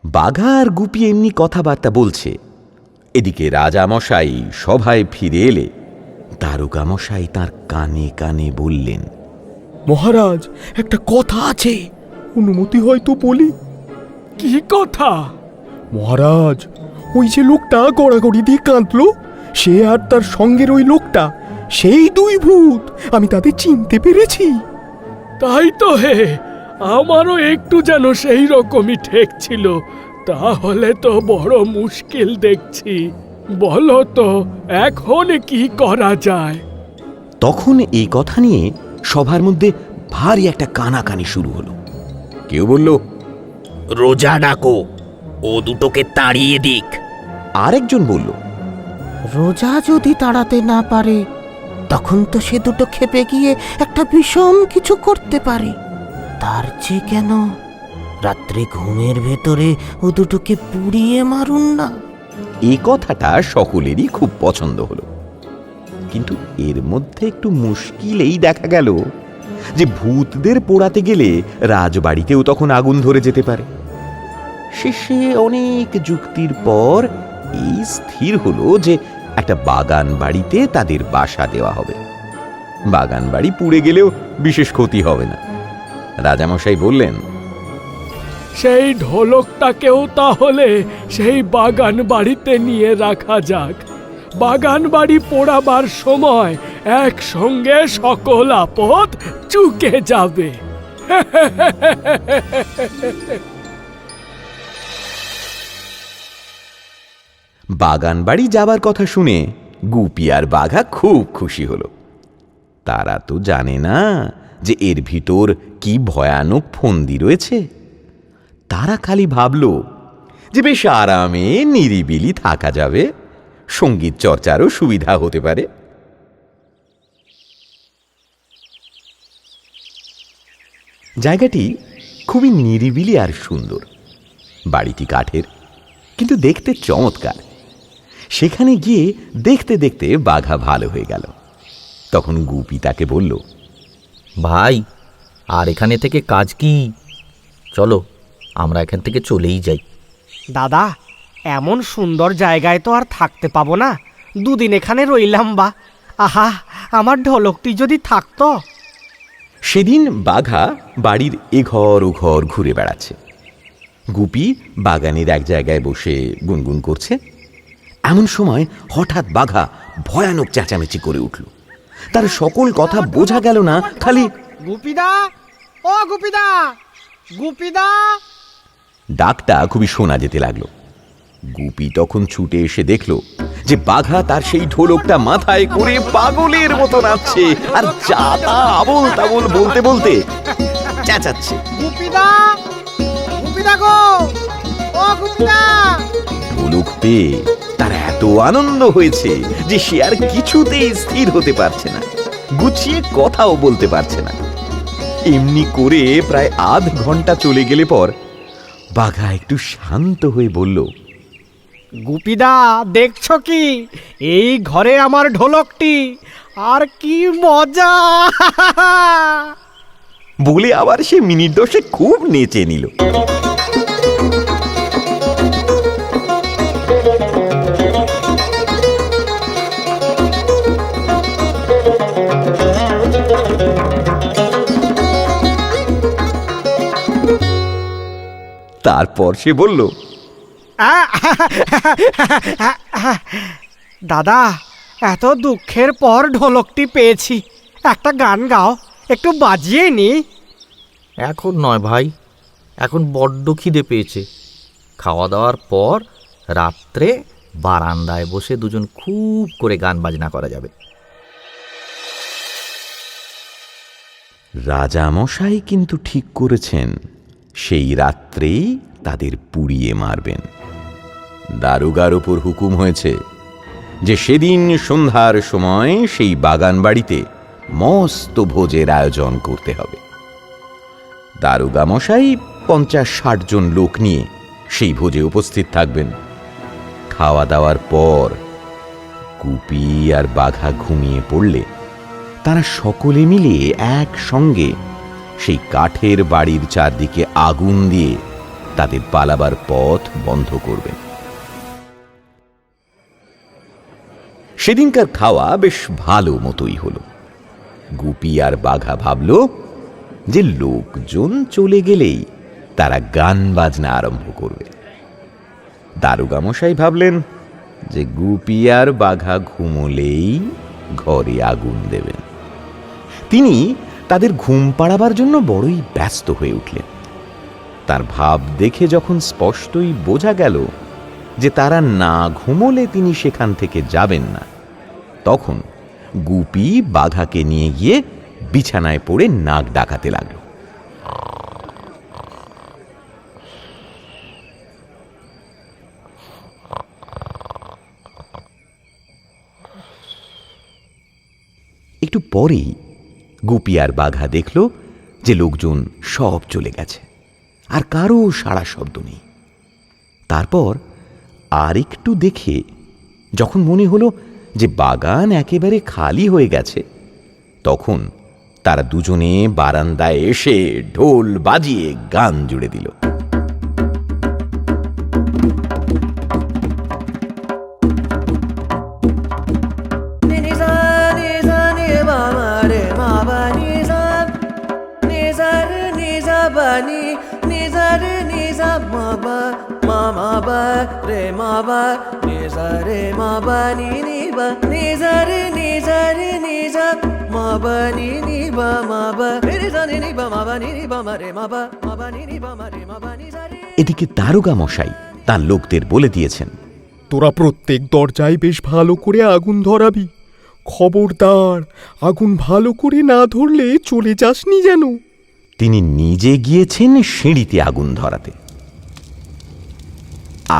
বাঘা আর গুপি এমনি কথাবার্তা বলছে, এদিকে রাজামশাই সভায় ফিরে এলে দারোগামশাই তাঁর কানে কানে বললেন, মহারাজ, একটা কথা আছে, অনুমতি হয়তো বলি? কি কথা? মহারাজ, ওই যে লোকটা গড়াগড়ি দিয়ে কাঁদলো, সে আর তার সঙ্গের ওই লোকটা, সেই দুই ভূত, আমি তাদের চিনতে পেরেছি। তাই তো হে, আমারও একটু যেন সেই রকমই ঠেকছিল। তাহলে তো বড় মুশকিল দেখছি। বলো তো এখন কি করা যায়? তখন এই কথা নিয়ে সভার মধ্যে ভারী একটা কানাকানি শুরু হলো। কেউ বলল, রোজা ডাকো, ও দুটোকে তাড়িয়ে দিক। আরেকজন বলল, রোজা যদি তাড়াতে না পারে তখন তো সে দুটো খেপে গিয়ে একটা বিষম কিছু করতে পারে। তার চেয়ে কেন রাত্রে ঘুমের ভেতরে ও দুটোকে পুড়িয়ে মারুন না। এই কথাটা সকলেরই খুব পছন্দ হলো, কিন্তু এর মধ্যে একটু মুশকিল এই দেখা গেল যে ভূতদের পোড়াতে গেলে রাজবাড়িতেও তখন আগুন ধরে যেতে পারে। শেষে অনেক যুক্তির পর এই স্থির হলো যে একটা বাগান বাড়িতে তাদের বাসা দেওয়া হবে। বাগান বাড়ি পুড়ে গেলেও বিশেষ ক্ষতি হবে না। রাজামশাই বললেন, সেই ঢোলকটাকেও তাহলে সেই বাগান বাড়িতে নিয়ে রাখা যাক। বাগান বাড়ি পোড়াবার সময় একসঙ্গে সকল আপদ চুকে যাবে। বাগান বাড়ি যাবার কথা শুনে গুপি আর বাঘা খুব খুশি হলো। তারা তো জানে না যে এর ভিতর কি ভয়ানক ফন্দি রয়েছে। তারা খালি ভাবল যে বেশ আরামে নিরিবিলি থাকা যাবে, সঙ্গীত চর্চারও সুবিধা হতে পারে। জায়গাটি খুবই নিরিবিলি আর সুন্দর। বাড়িটি কাঠের, কিন্তু দেখতে চমৎকার। সেখানে গিয়ে দেখতে দেখতে বাঘা ভালো হয়ে গেল। তখন গুপি তাকে বলল, ভাই, আর এখানে থেকে কাজ কি? চলো আমরা এখান থেকে চলেই যাই। দাদা, এমন সুন্দর জায়গায় তো আর থাকতে পাবো না। দুদিন এখানে রইলাম বা। আহা, আমার ঢোলকটি যদি থাকতো। সেদিন বাঘা বাড়ির এঘর ওঘর ঘুরে বেড়াচ্ছে। গুপি বাগানের এক জায়গায় বসে গুনগুন করছে। এমন সময় হঠাৎ বাঘা ভয়ানক চেঁচামেচি করে উঠল। তার সকল কথা বোঝা গেল না, খালি গুপিদা, ও গুপিদা, গুপিদা। ডাকটা খুবই শোনা যেতে লাগলো। গুপি তখন ছুটে এসে দেখল যে বাঘা তার সেই ঢোলকটা মাথায় করে পাগলের মতো নাচছে আর যা তা আবোল তাবোল বলতে বলতে চেঁচাচ্ছে। গুপিদা, গুপিদা গো, ও গুপিদা। ঢোলক পেয়ে তার এত আনন্দ হয়েছে যে সে আর কিছুতেই স্থির হতে পারছে না, গুছিয়ে কথাও বলতে পারছে না। এমনি করে প্রায় আধ ঘন্টা চলে গেলে পর বাঘা একটু শান্ত হয়ে বলল, গুপিদা, দেখছো কি? এই ঘরে আমার ঢোলকটি। আর কি মজা! বলে আবার সে মিনিট দশে খুব নেচে নিল। তারপর সে বলল, দাদা, এত দুঃখের পর ঢোলকটি পেয়েছি। একটা গান গাও, একটু বাজিয়ে নি। এখন নয় ভাই, এখন বড্ড খিদে পেয়েছে। খাওয়া দাওয়ার পর রাত্রে বারান্দায় বসে দুজন খুব করে গান বাজনা করা যাবে। রাজামশাই কিন্তু ঠিক করেছেন সেই রাত্রেই তাদের পুড়িয়ে মারবেন। দারোগার ওপর হুকুম হয়েছে যে সেদিন সন্ধ্যার সময় সেই বাগান বাড়িতে মস্ত ভোজের আয়োজন করতে হবে। দারোগা মশাই 50-60 জন লোক নিয়ে সেই ভোজে উপস্থিত থাকবেন। খাওয়া দাওয়ার পর গুপি আর বাঘা ঘুমিয়ে পড়লে তারা সকলে মিলে একসঙ্গে সেই কাঠের বাড়ির চারদিকে আগুন দিয়ে তাদের পালাবার পথ বন্ধ করবেন। সেদিনকার খাওয়া বেশ ভালো মতোই হলো। গুপি আর বাঘা ভাবল যে লোকজন চলে গেলেই তারা গান বাজনা আরম্ভ করবে। দারোগা মশাই ভাবলেন যে গুপি আর বাঘা ঘুমোলেই ঘরে আগুন দেবেন। তিনি তাদের ঘুম পাড়াবার জন্য বড়ই ব্যস্ত হয়ে উঠলেন। তার ভাব দেখে যখন স্পষ্টই বোঝা গেল যে তারা না ঘুমোলে তিনি সেখান থেকে যাবেন না, তখন গুপি বাঘাকে নিয়ে গিয়ে বিছানায় পড়ে নাক ডাকাতে লাগল। একটু পরেই গুপি আর বাঘা দেখল যে লোকজন সব চলে গেছে, আর কারো সাড়া শব্দ নেই। তারপর আর একটু দেখে যখন মনে হলো যে বাগান একেবারে খালি হয়ে গেছে, তখন তারা দুজনে বারান্দায় এসে ঢোল বাজিয়ে গান জুড়ে দিল। এদিকে দারোগা মশাই তার লোকদের বলে দিয়েছেন, তোরা প্রত্যেক দরজায় বেশ ভালো করে আগুন ধরাবি। খবরদার, আগুন ভালো করে না ধরলে চলে যাসনি যেন। তিনি নিজে গিয়েছেন সিঁড়িতে আগুন ধরাতে।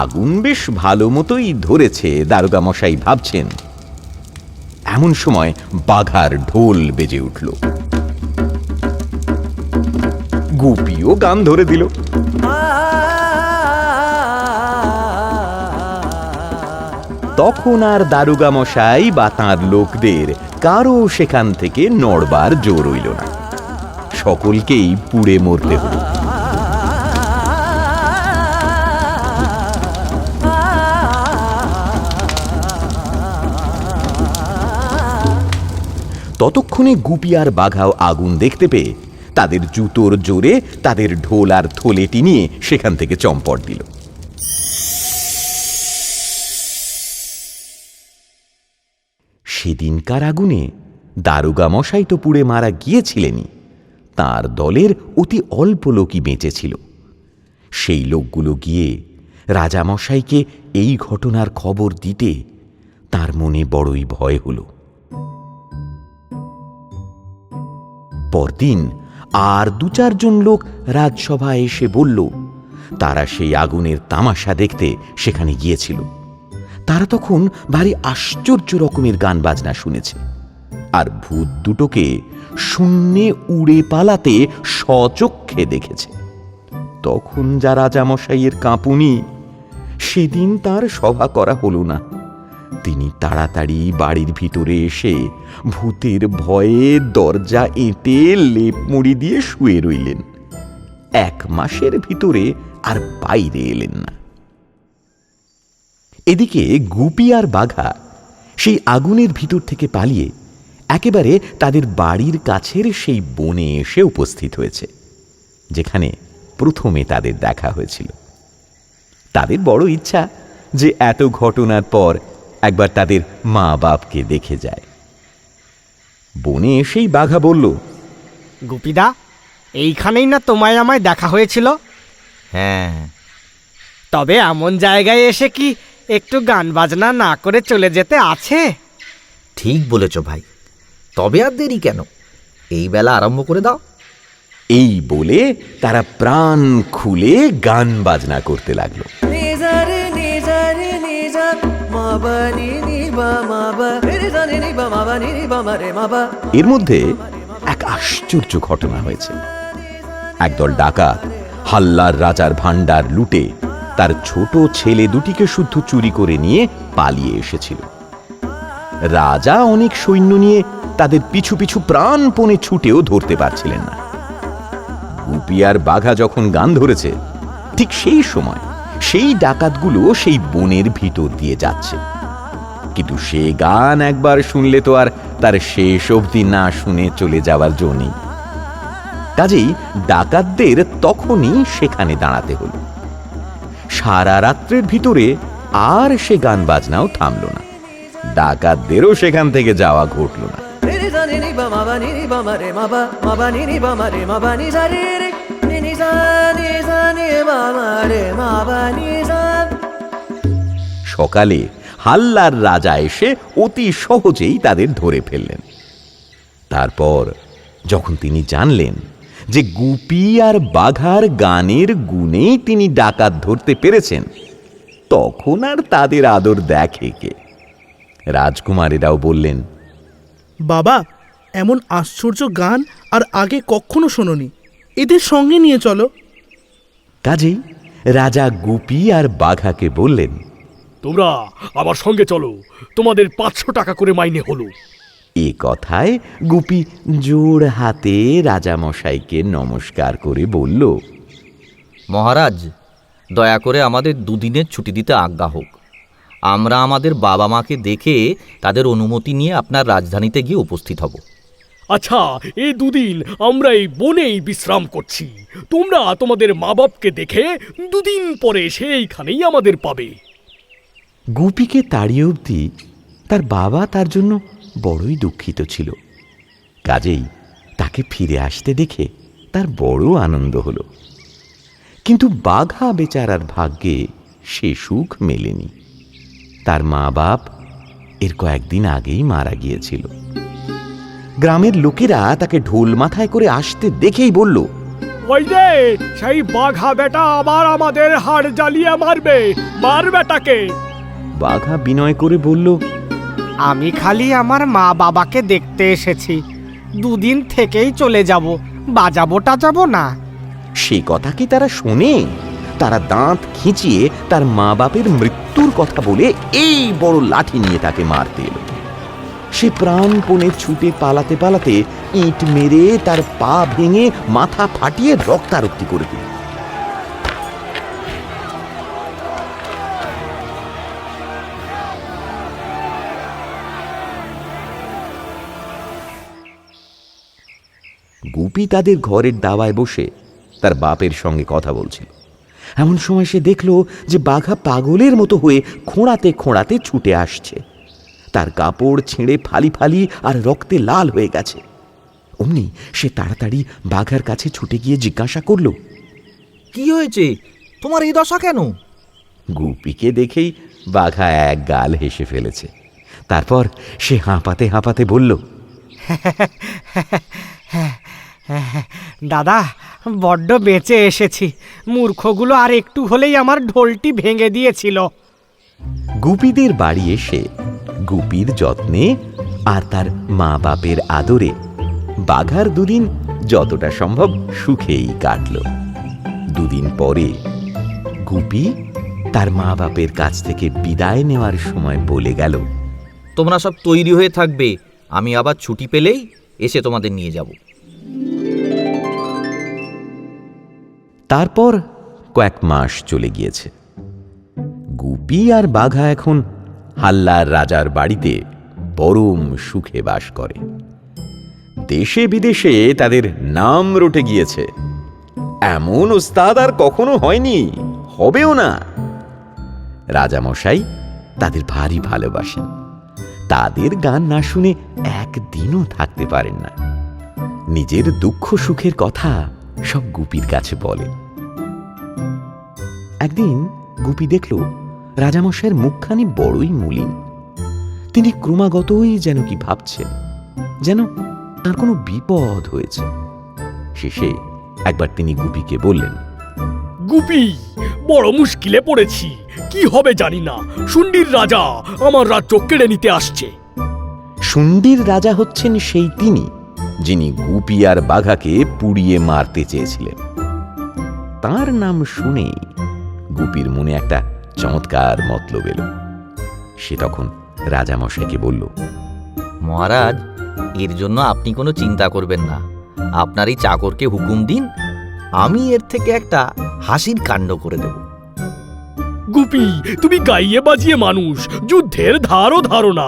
আগুন বেশ ভালো মতোই ধরেছে, দারোগা মশাই ভাবছেন। এমন সময় বাঘার ঢোল বেজে উঠল। গুপিও গান ধরে দিল। তখন আর দারোগা মশাই বা তাঁর লোকদের কারো সেখান থেকে নড়বার জোর হইল না। সকলকেই পুড়ে মরতে হল। ততক্ষণে গুপি আর বাঘাও আগুন দেখতে পেয়ে তাদের জুতোর জোরে তাদের ঢোল আর থলেটি নিয়ে সেখান থেকে চম্পট দিল। সেদিনকার আগুনে দারোগা মশাই তো পুড়ে মারা গিয়েছিলেনই, তার দলের অতি অল্প লোকই বেঁচেছিল। সেই লোকগুলো গিয়ে রাজামশাইকে এই ঘটনার খবর দিতে তার মনে বড়ই ভয় হল। পরদিন আর 2-4 জন লোক রাজসভায় এসে বলল তারা সেই আগুনের তামাশা দেখতে সেখানে গিয়েছিল। তারা তখন ভারী আশ্চর্য রকমের গান বাজনা শুনেছে, আর ভূত দুটোকে শূন্যে উড়ে পালাতে স্বচক্ষে দেখেছে। তখন যা রাজামশাইয়ের কাঁপুনি, সেদিন তার সভা করা হলো না। তিনি তাড়াতাড়ি বাড়ির ভিতরে এসে ভূতের ভয়ে দরজা এঁটে লেপ মুড়ি দিয়ে শুয়ে রইলেন। 1 মাসের ভিতরে আর বাইরে এলেন না। এদিকে গুপি আর বাঘা সেই আগুনের ভিতর থেকে পালিয়ে একেবারে তাদের বাড়ির কাছের সেই বনে এসে উপস্থিত হয়েছে, যেখানে প্রথমে তাদের দেখা হয়েছিল। তাদের বড় ইচ্ছা যে এত ঘটনার পর একবার তাদের মা বাপকে দেখে যায়। বনে এসেই বাঘা বলল, গুপিদা, এইখানেই না তোমায় আমায় দেখা হয়েছিল? হ্যাঁ, তবে এমন জায়গায় এসে কি একটু গান বাজনা না করে চলে যেতে আছে? ঠিক বলেছ ভাই। তবে আর দেরি কেন, এই বেলা আরম্ভ করে দাও। এই বলে তারা প্রাণ খুলে গান বাজনা করতে লাগলো। এর মধ্যে এক আশ্চর্য ঘটনা হয়েছে। একদল ডাকাত হাল্লার রাজার ভাণ্ডার লুটে তার ছোট ছেলে দুটিকে শুদ্ধ চুরি করে নিয়ে পালিয়ে এসেছিল। রাজা অনেক সৈন্য নিয়ে তাদের পিছু পিছু প্রাণপণে ছুটেও ধরতে পারছিলেন না। গুপি আর বাঘা যখন গান ধরেছে, ঠিক সেই সময় সেই ডাকাতগুলো সেই বনের ভিতর দিয়ে যাচ্ছে। কিন্তু সে গান একবার শুনলে তো আর তার শেষ অবধি না শুনে চলে যাওয়ার জো নেই। কাজেই ডাকাতদের তখনই সেখানে দাঁড়াতে হলো। সারা রাত্রের ভিতরে আর সে গান বাজনাও থামল না। ডাকাতদেরও সেখান থেকে যাওয়া ঘটল না। সকালে হাল্লার রাজা এসে অতি সহজেই তাদের ধরে ফেললেন। তারপর যখন তিনি জানলেন যে গুপি আর বাঘার গানের গুণেই তিনি ডাকাত ধরতে পেরেছেন, তখন আর তাদের আদর দেখে কে। রাজকুমারেরাও বললেন, বাবা, এমন আশ্চর্য গান আর আগে কখনো শোনোনি, এদের সঙ্গে নিয়ে চলো। কাজেই রাজা গুপি আর বাঘাকে বললেন, তোমরা আমার সঙ্গে চলো, তোমাদের 500 টাকা করে মাইনে হলো। এ কথায় গুপি জোড় হাতে রাজামশাইকে নমস্কার করে বলল, মহারাজ, দয়া করে আমাদের দুদিনের ছুটি দিতে আজ্ঞা হোক। আমরা আমাদের বাবা মাকে দেখে তাদের অনুমতি নিয়ে আপনার রাজধানীতে গিয়ে উপস্থিত হব। আচ্ছা, এই 2 দিন আমরা এই বনেই বিশ্রাম করছি। তোমরা তোমাদের মা বাপকে দেখে 2 দিন পরে সেইখানেই আমাদের পাবে। গুপিকে তাড়িয়ে অবধি তার বাবা তার জন্য বড়ই দুঃখিত ছিল। কাজেই তাকে ফিরে আসতে দেখে তার বড় আনন্দ হলো। কিন্তু বাঘা বেচারার ভাগ্যে সে সুখ মেলেনি। তার মা বাপ এর কয়েকদিন আগেই মারা গিয়েছিল। গ্রামের লোকেরা তাকে ঢোল মাথায় করে আসতে দেখেই বলল, ওই যে সেই বাঘা বেটা আবার আমাদের হাড় জ্বালিয়ে মারবে, মার বেটাকে। বাঘা বিনয় করে বলল, আমি খালি আমার মা বাবাকে দেখতে এসেছি, 2 দিন থেকেই চলে যাব, বাজাবো টাজাবো না। সে কথা কি তারা শোনে? তারা দাঁত খিঁচিয়ে তার মা বাপের মৃত্যুর কথা বলে এই বড় লাঠি নিয়ে তাকে মারতে এলো। সে প্রাণপণে ছুটে পালাতে পালাতে ইট মেরে তার পা ভেঙে মাথা ফাটিয়ে রক্তারক্তি করে দিল। গুপি তাদের ঘরের দাওয়ায় বসে তার বাপের সঙ্গে কথা বলছিল। এমন সময় সে দেখল যে বাঘা পাগলের মতো হয়ে খোঁড়াতে খোঁড়াতে ছুটে আসছে। তার কাপড় ছিঁড়ে ফালি ফালি আর রক্তে লাল হয়ে গেছে। অমনি সে তাড়াতাড়ি বাঘার কাছে ছুটে গিয়ে জিজ্ঞাসা করল, কি হয়েছে? তোমার এই দশা কেন? গুপিকে দেখেই বাঘা এক গাল হেসে ফেলেছে। তারপর সে হাঁপাতে হাঁপাতে বলল, দাদা, বড্ড বেঁচে এসেছি। মূর্খগুলো আর একটু হলেই আমার ঢোলটি ভেঙে দিয়েছিল। গুপিদের বাড়ি এসে গুপির যত্নে আর তার মা বাপের আদরে বাঘার 2 দিন যতটা সম্ভব সুখেই কাটল। 2 দিন পরে গুপি তার মা বাপের কাছ থেকে বিদায় নেওয়ার সময় বলে গেল, তোমরা সব তৈরি হয়ে থাকবে, আমি আবার ছুটি পেলেই এসে তোমাদের নিয়ে যাব। তারপর কয়েক মাস চলে গিয়েছে। গুপি আর বাঘা এখন হাল্লার রাজার বাড়িতে পরম সুখে বাস করে। দেশে বিদেশে তাদের নাম রটে গিয়েছে। এমন ওস্তাদ আর কখনো হয়নি, হবেও না। রাজামশাই তাদের ভারী ভালোবাসেন। তাদের গান না শুনে একদিনও থাকতে পারেন না। নিজের দুঃখ সুখের কথা সব গুপির কাছে বলে। একদিন গুপি দেখল রাজামশাইয়ের মুখখানি বড়ই মলিন। তিনি ক্রমাগতই যেন কি ভাবছেন, যেন তার কোনো বিপদ হয়েছে। শেষে একবার তিনি গুপিকে বললেন, গুপি, বড় মুশকিলে পড়েছি, কি হবে জানি না। শুন্ডির রাজা আমার রাজ্য কেড়ে নিতে আসছে। শুন্ডির রাজা হচ্ছেন সেই তিনি যিনি গুপি আর বাঘাকে পুড়িয়ে মারতে চেয়েছিলেন। তার নাম শুনে গুপির মনে একটা চমৎকার মতলব এলো। সে তখন রাজামশাইকে বলল, মহারাজ, এর জন্য আপনি কোনো চিন্তা করবেন না। আপনার এই চাকরকে হুকুম দিন, আমি এর থেকে একটা হাসির কাণ্ড করে দেব। গুপি, তুমি গাইয়ে বাজিয়ে মানুষ, যুদ্ধের ধারও ধারণা,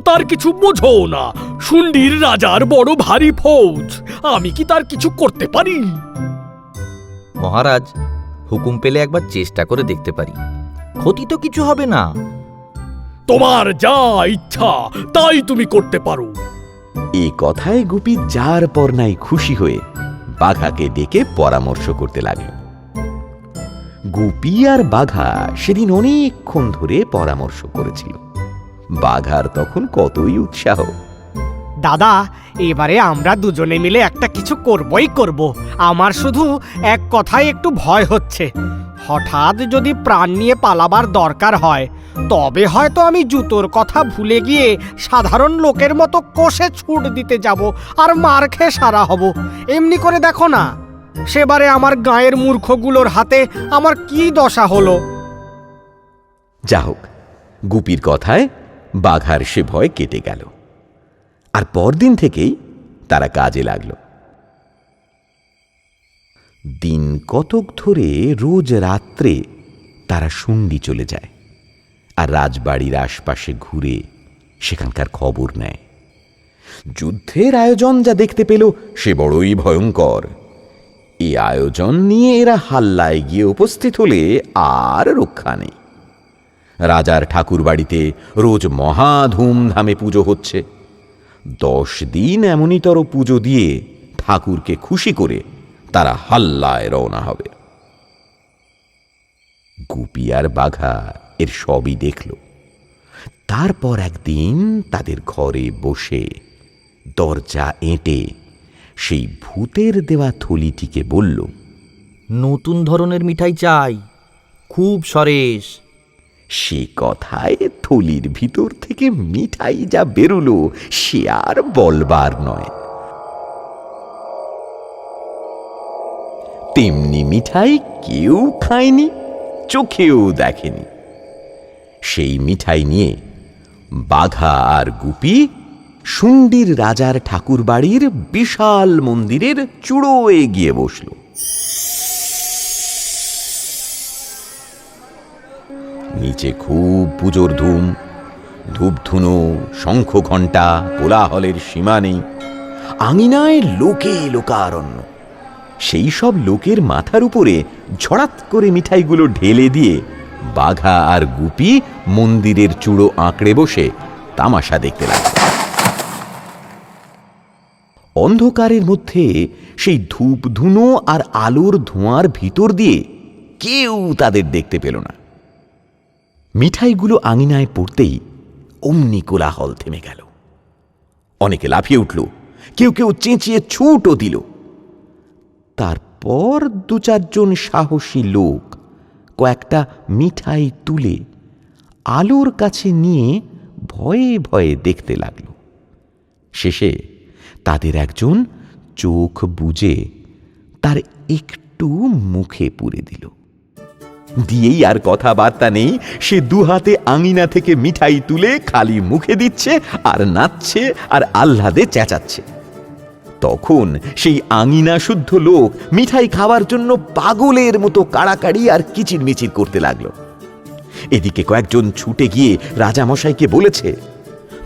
তার কিছু বোঝো না। শুন্ডির রাজার বড় ভারী ফৌজ, আমি কি তার কিছু করতে পারি? মহারাজ, হুকুম পেলে একবার চেষ্টা করে দেখতে পারি, ক্ষতি তো কিছু হবে না। তোমার যা ইচ্ছা তাই তুমি করতে পারো। এ কথায় গুপি যার পর নাই খুশি হয়ে বাঘাকে ডেকে পরামর্শ করতে লাগল। গুপি আর বাঘা সেদিন অনেকক্ষণ ধরে পরামর্শ করেছিল। বাঘার তখন কতই উৎসাহ। দাদা, এবারে আমরা দুজনে মিলে একটা কিছু করবই করব। আমার শুধু এক কথায় একটু ভয় হচ্ছে, হঠাৎ যদি প্রাণ নিয়ে পালাবার দরকার হয়, তবে হয়তো আমি জুতোর কথা ভুলে গিয়ে সাধারণ লোকের মতো কষে ছুট দিতে যাব আর মার খেয়ে সারা হব। এমনি করে দেখো না, সেবারে আমার গাঁয়ের মূর্খগুলোর হাতে আমার কি দশা হলো। যা হোক, গুপির কথায় বাঘার সে ভয় কেটে গেল। আর পরদিন থেকেই তারা কাজে লাগলো। দিন কতক ধরে রোজ রাত্রে তারা শুন্ডি চলে যায় আর রাজবাড়ির আশপাশে ঘুরে সেখানকার খবর নেয়। যুদ্ধের আয়োজন যা দেখতে পেল সে বড়ই ভয়ঙ্কর। এই আয়োজন নিয়ে এরা হাল্লায় গিয়ে উপস্থিত হলে আর রক্ষা নেই। রাজার ঠাকুর বাড়িতে রোজ মহা ধুমধামে পুজো হচ্ছে। 10 দিন এমনিতর পুজো দিয়ে ঠাকুরকে খুশি করে তারা হাল্লায় রওনা হবে। গুপি আর বাঘা এর সবই দেখল। তারপর একদিন তাদের ঘরে বসে দরজা এঁটে সেই ভূতের দেওয়া থলিটিকে বলল, নতুন ধরনের মিঠাই চাই, খুব সরেস। সে কথায় থলির ভিতর থেকে মিঠাই যা বেরোলো সে আর বলবার নয়। তেমনি মিঠাই কেউ খায়নি, চোখেও দেখেনি। সেই মিঠাই নিয়ে বাঘা আর গুপি শুন্ডির রাজার ঠাকুর বাড়ির বিশাল মন্দিরের চূড়োয় গিয়ে বসল। নিচে খুব পুজোর ধুম, ধূপধুনো, শঙ্খ ঘণ্টা, কোলাহলের সীমা নেই। আঙিনায় লোকে লোকারণ্য। সেই সব লোকের মাথার উপরে ঝড়াত করে মিঠাইগুলো ঢেলে দিয়ে বাঘা আর গুপি মন্দিরের চূড়ো আঁকড়ে বসে তামাশা দেখতে লাগল। অন্ধকারের মধ্যে সেই ধূপ ধুনো আর আলোর ধোঁয়ার ভিতর দিয়ে কেউ তাদের দেখতে পেল না। মিঠাইগুলো আঙিনায় পড়তেই অমনি কোলাহল থেমে গেল। অনেকে লাফিয়ে উঠল, কেউ কেউ চেঁচিয়ে ছুটও দিল। তারপর 2-4 জন সাহসী লোক কয়েকটা মিঠাই তুলে আলোর কাছে নিয়ে ভয়ে ভয়ে দেখতে লাগল। শেষে তাদের একজন চোখ বুজে তার একটু মুখে পুরে দিল। দিয়েই আর কথাবার্তা নেই, সে 2 হাতে আঙিনা থেকে মিঠাই তুলে খালি মুখে দিচ্ছে আর নাচছে আর আহ্লাদে চেঁচাচ্ছে। তখন সেই আঙিনা শুদ্ধ লোক মিঠাই খাওয়ার জন্য পাগলের মতো কাড়াকাড়ি আর কিচিরমিচির করতে লাগলো। এদিকে কয়েকজন ছুটে গিয়ে রাজামশাইকে বলেছে,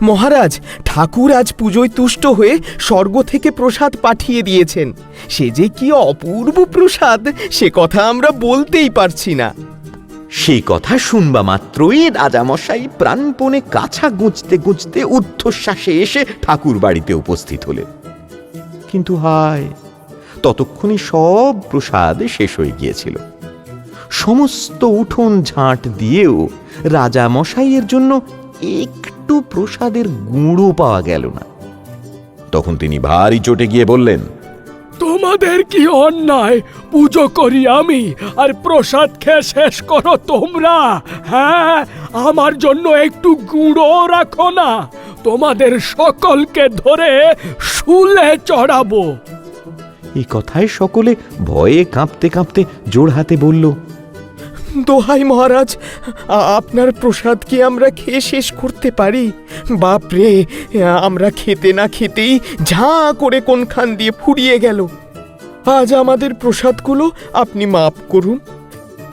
মহারাজ, ঠাকুর আজ পুজোয় তুষ্ট হয়ে স্বর্গ থেকে প্রসাদ পাঠিয়ে দিয়েছেন। সে যে কি অপূর্ব প্রসাদ, সে কথা আমরা বলতেই পারছি না। সেই কথা শুনবা মাত্রই রাজামশাই প্রাণপণে কাছা গুঁজতে গুঁজতে ঊর্ধ্বশ্বাসে এসে ঠাকুর বাড়িতে উপস্থিত হলেন। কিন্তু হায়, ততক্ষণে সব প্রসাদ শেষ হয়ে গিয়েছিল। সমস্ত উঠোন ঝাঁট দিয়েও রাজা মশাইয়ের জন্য একটু প্রসাদের গুঁড়ো পাওয়া গেল না। তখন তিনি ভারী চটে গিয়ে বললেন, তোমাদের কি অন্যায়? পুজো করি আমি আর প্রসাদ খেয়ে শেষ করো তোমরা। হ্যাঁ, আমার জন্য একটু গুঁড়ো রাখো না, তোমাদের সকলকে ধরে শুলে চড়াবো। এই কথায় সকলে ভয়ে কাঁপতে কাঁপতে জোড়হাতে বলল, দোহাই মহারাজ, আপনার প্রসাদ কি আমরা খেয়ে শেষ করতে পারি? বাপরে, আমরা খেতে না খেতেই ঝাঁ করে কোনখান দিয়ে ফুরিয়ে গেল। আজ আমাদের প্রসাদগুলো আপনি মাফ করুন।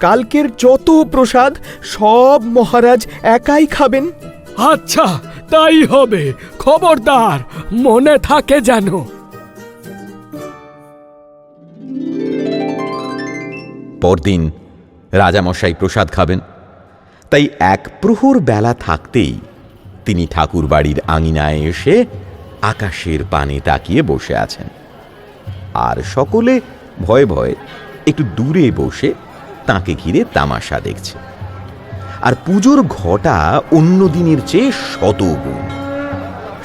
কালকের যত প্রসাদ সব মহারাজ একাই খাবেন। আচ্ছা, তাই হবে, খবরদার মনে থাকে যেন। পরদিন রাজামশাই প্রসাদ খাবেন, তাই এক প্রহর বেলা থাকতেই তিনি ঠাকুর বাড়ির আঙিনায় এসে আকাশের পানে তাকিয়ে বসে আছেন। আর সকলে ভয়ে ভয়ে একটু দূরে বসে তাকে ঘিরে তামাশা দেখছে। আর পুজোর ঘটা অন্য দিনের চেয়ে শতগুণ।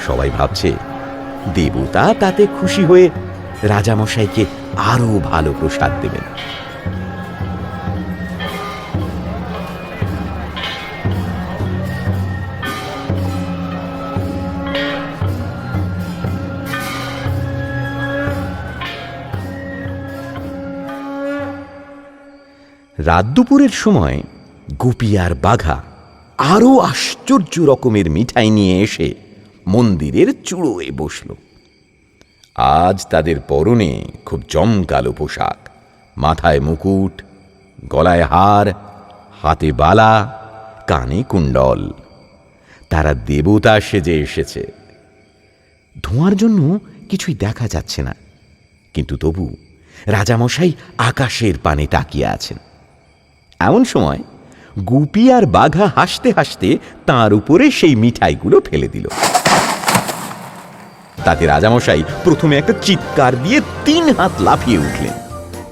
সবাই ভাবছে দেবতা তাতে খুশি হয়ে রাজামশাইকে আরো ভালো প্রসাদ দেবেন। রাত দুপুরের সময় গুপি আর বাঘা আরো আশ্চর্য রকমের মিঠাই নিয়ে এসে মন্দিরের চূড়োয় বসল। আজ তাদের পরনে খুব জমকালো পোশাক, মাথায় মুকুট, গলায় হার, হাতে বালা, কানে কুণ্ডল। তারা দেবতা সেজে এসেছে। ধোঁয়ার জন্য কিছুই দেখা যাচ্ছে না, কিন্তু তবু রাজামশাই আকাশের পানে তাকিয়ে আছেন। এমন সময় গুপি আর বাঘা হাসতে হাসতে তাঁর উপরে সেই মিঠাইগুলো ফেলে দিল। তাতে রাজামশাই প্রথমে একটা চিৎকার দিয়ে 3 হাত লাফিয়ে উঠলেন।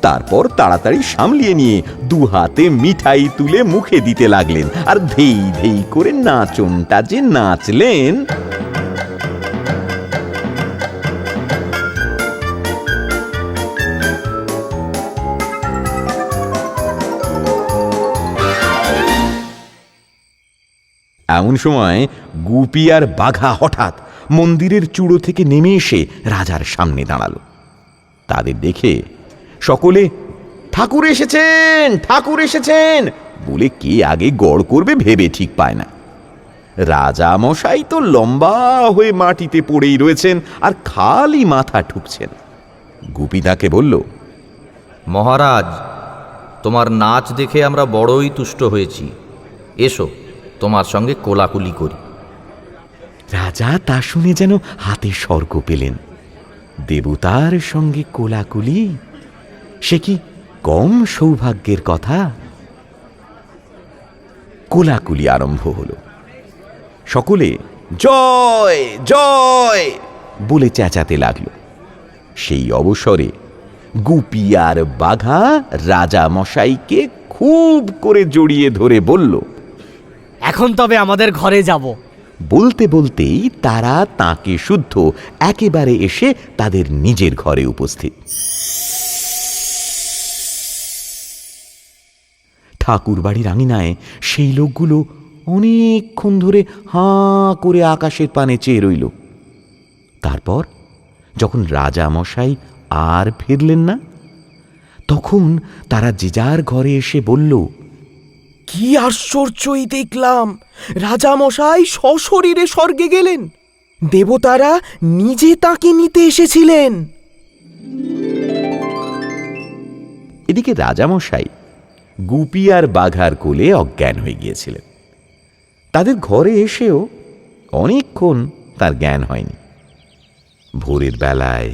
তারপর তাড়াতাড়ি সামলিয়ে নিয়ে 2 হাতে মিঠাই তুলে মুখে দিতে লাগলেন। আর ধেই ধেই করে নাচনটা যে নাচলেন, এমন সময় গুপি আর বাঘা হঠাৎ মন্দিরের চূড়ো থেকে নেমে এসে রাজার সামনে দাঁড়ালো। তাদের দেখে সকলে ঠাকুর এসেছেন, ঠাকুর এসেছেন বলে কে আগে গড় করবে ভেবে ঠিক পায় না। রাজা মশাই তো লম্বা হয়ে মাটিতে পড়েই রয়েছেন আর খালি মাথা ঠুকছেন। গুপি তাকে বলল, মহারাজ, তোমার নাচ দেখে আমরা বড়ই তুষ্ট হয়েছি। এসো, তোমার সঙ্গে কোলাকুলি করি। রাজা তা শুনে যেন হাতে স্বর্গ পেলেন। দেবতার সঙ্গে কোলাকুলি, সে কি কম সৌভাগ্যের কথা? কোলাকুলি আরম্ভ হল। সকলে জয় জয় বলে চেঁচাতে লাগলো। সেই অবসরে গুপি আর বাঘা রাজা মশাইকে খুব করে জড়িয়ে ধরে বলল, এখন তবে আমাদের ঘরে যাব। বলতে বলতেই তারা তাকে শুদ্ধ একেবারে এসে তাদের নিজের ঘরে উপস্থিত। ঠাকুর বাড়ির আঙিনায় সেই লোকগুলো অনেকক্ষণ ধরে হাঁ করে আকাশের পানে চেয়ে রইল। তারপর যখন রাজা মশাই আর ফিরলেন না, তখন তারা যে যার ঘরে এসে বলল, কি আশ্চর্যই দেখলাম! রাজা মশাই সশরীরে স্বর্গে গেলেন। দেবতারা নিজে তাকে নিতে এসেছিলেন। এদিকে রাজামশাই গুপি আর বাঘার কোলে অজ্ঞান হয়ে গিয়েছিলেন। তাদের ঘরে এসেও অনেকক্ষণ তার জ্ঞান হয়নি। ভোরের বেলায়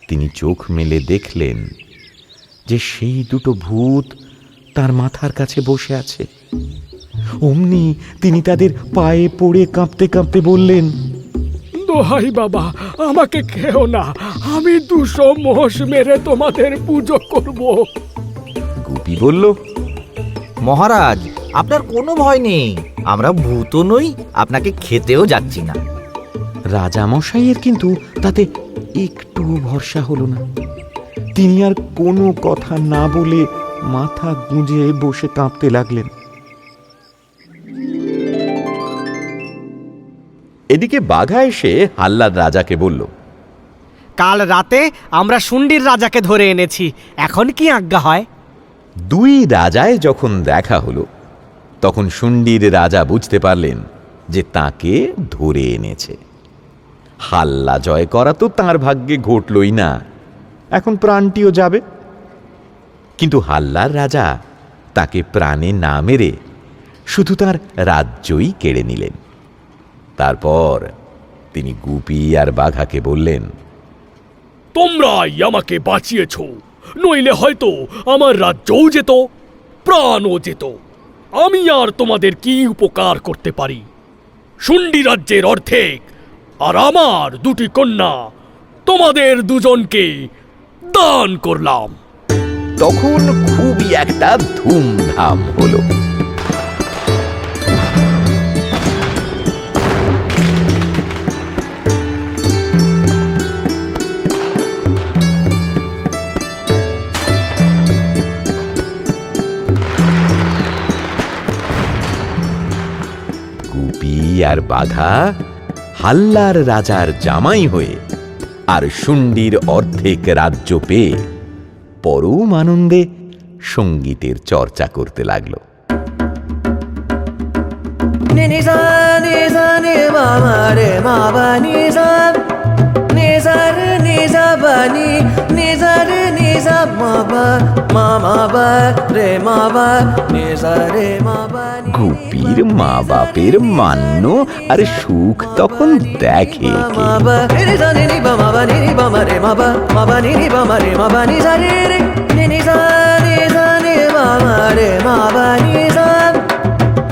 তিনি চোখ মেলে দেখলেন যে সেই 2 ভূত তার মাথার কাছে বসে আছে। অমনি তিনি তাদের পায়ে পড়ে কাঁপতে কাঁপতে বললেন, দোহাই বাবা, আমাকে খেও না। আমি 200 মোষ মেরে তোমাদের পুজো করব। গুপি বলল, মহারাজ আপনার কোনো ভয় নেই, আমরা ভূত নই, আপনাকে খেতেও যাচ্ছি না। রাজামশাইয়ের কিন্তু তাতে একটু ভরসা হলো না। তিনি আর কোনো কথা না বলে মাথা গুঁজে বসে কাঁপতে লাগলেন। এদিকে বাঘা এসে হাল্লার রাজাকে বলল, কাল রাতে আমরা শুন্ডির রাজাকে ধরে এনেছি, এখন কি আজ্ঞা হয়? দুই রাজায় যখন দেখা হলো তখন শুন্ডির রাজা বুঝতে পারলেন যে তাকে ধরে এনেছে। হাল্লা জয় করা তো তাঁর ভাগ্যে ঘটলই না, এখন প্রাণটিও যাবে। কিন্তু হাল্লার রাজা তাকে প্রাণে না মেরে শুধু তার রাজ্যই কেড়ে নিলেন। তারপর তিনি গুপি আর বাঘাকে বললেন, তোমরাই আমাকে বাঁচিয়েছ, নইলে হয়তো আমার রাজ্যও যেত, প্রাণও যেত। আমি আর তোমাদের কি উপকার করতে পারি? শুন্ডি রাজ্যের অর্ধেক আর আমার 2টি কন্যা তোমাদের দুজনকে দান করলাম। তখন খুবই একটা ধুমধাম হলো। গুপি আর বাঘা হাল্লার রাজার জামাই হয়ে আর শুন্ডির অর্ধেক রাজ্য পেয়ে পরম আনন্দে সঙ্গীতের চর্চা করতে লাগলো। গুপির মা বাপের মান্য আর সুখ তখন দেখে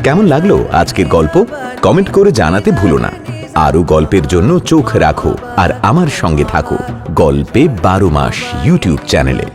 কেমন লাগলো আজকের গল্প? কমেন্ট করে জানাতে ভুলো না। আরো গল্পের জন্য চোখ রাখো আর আমার সঙ্গে থাকো গল্পে 12 মাস ইউটিউব চ্যানেলে।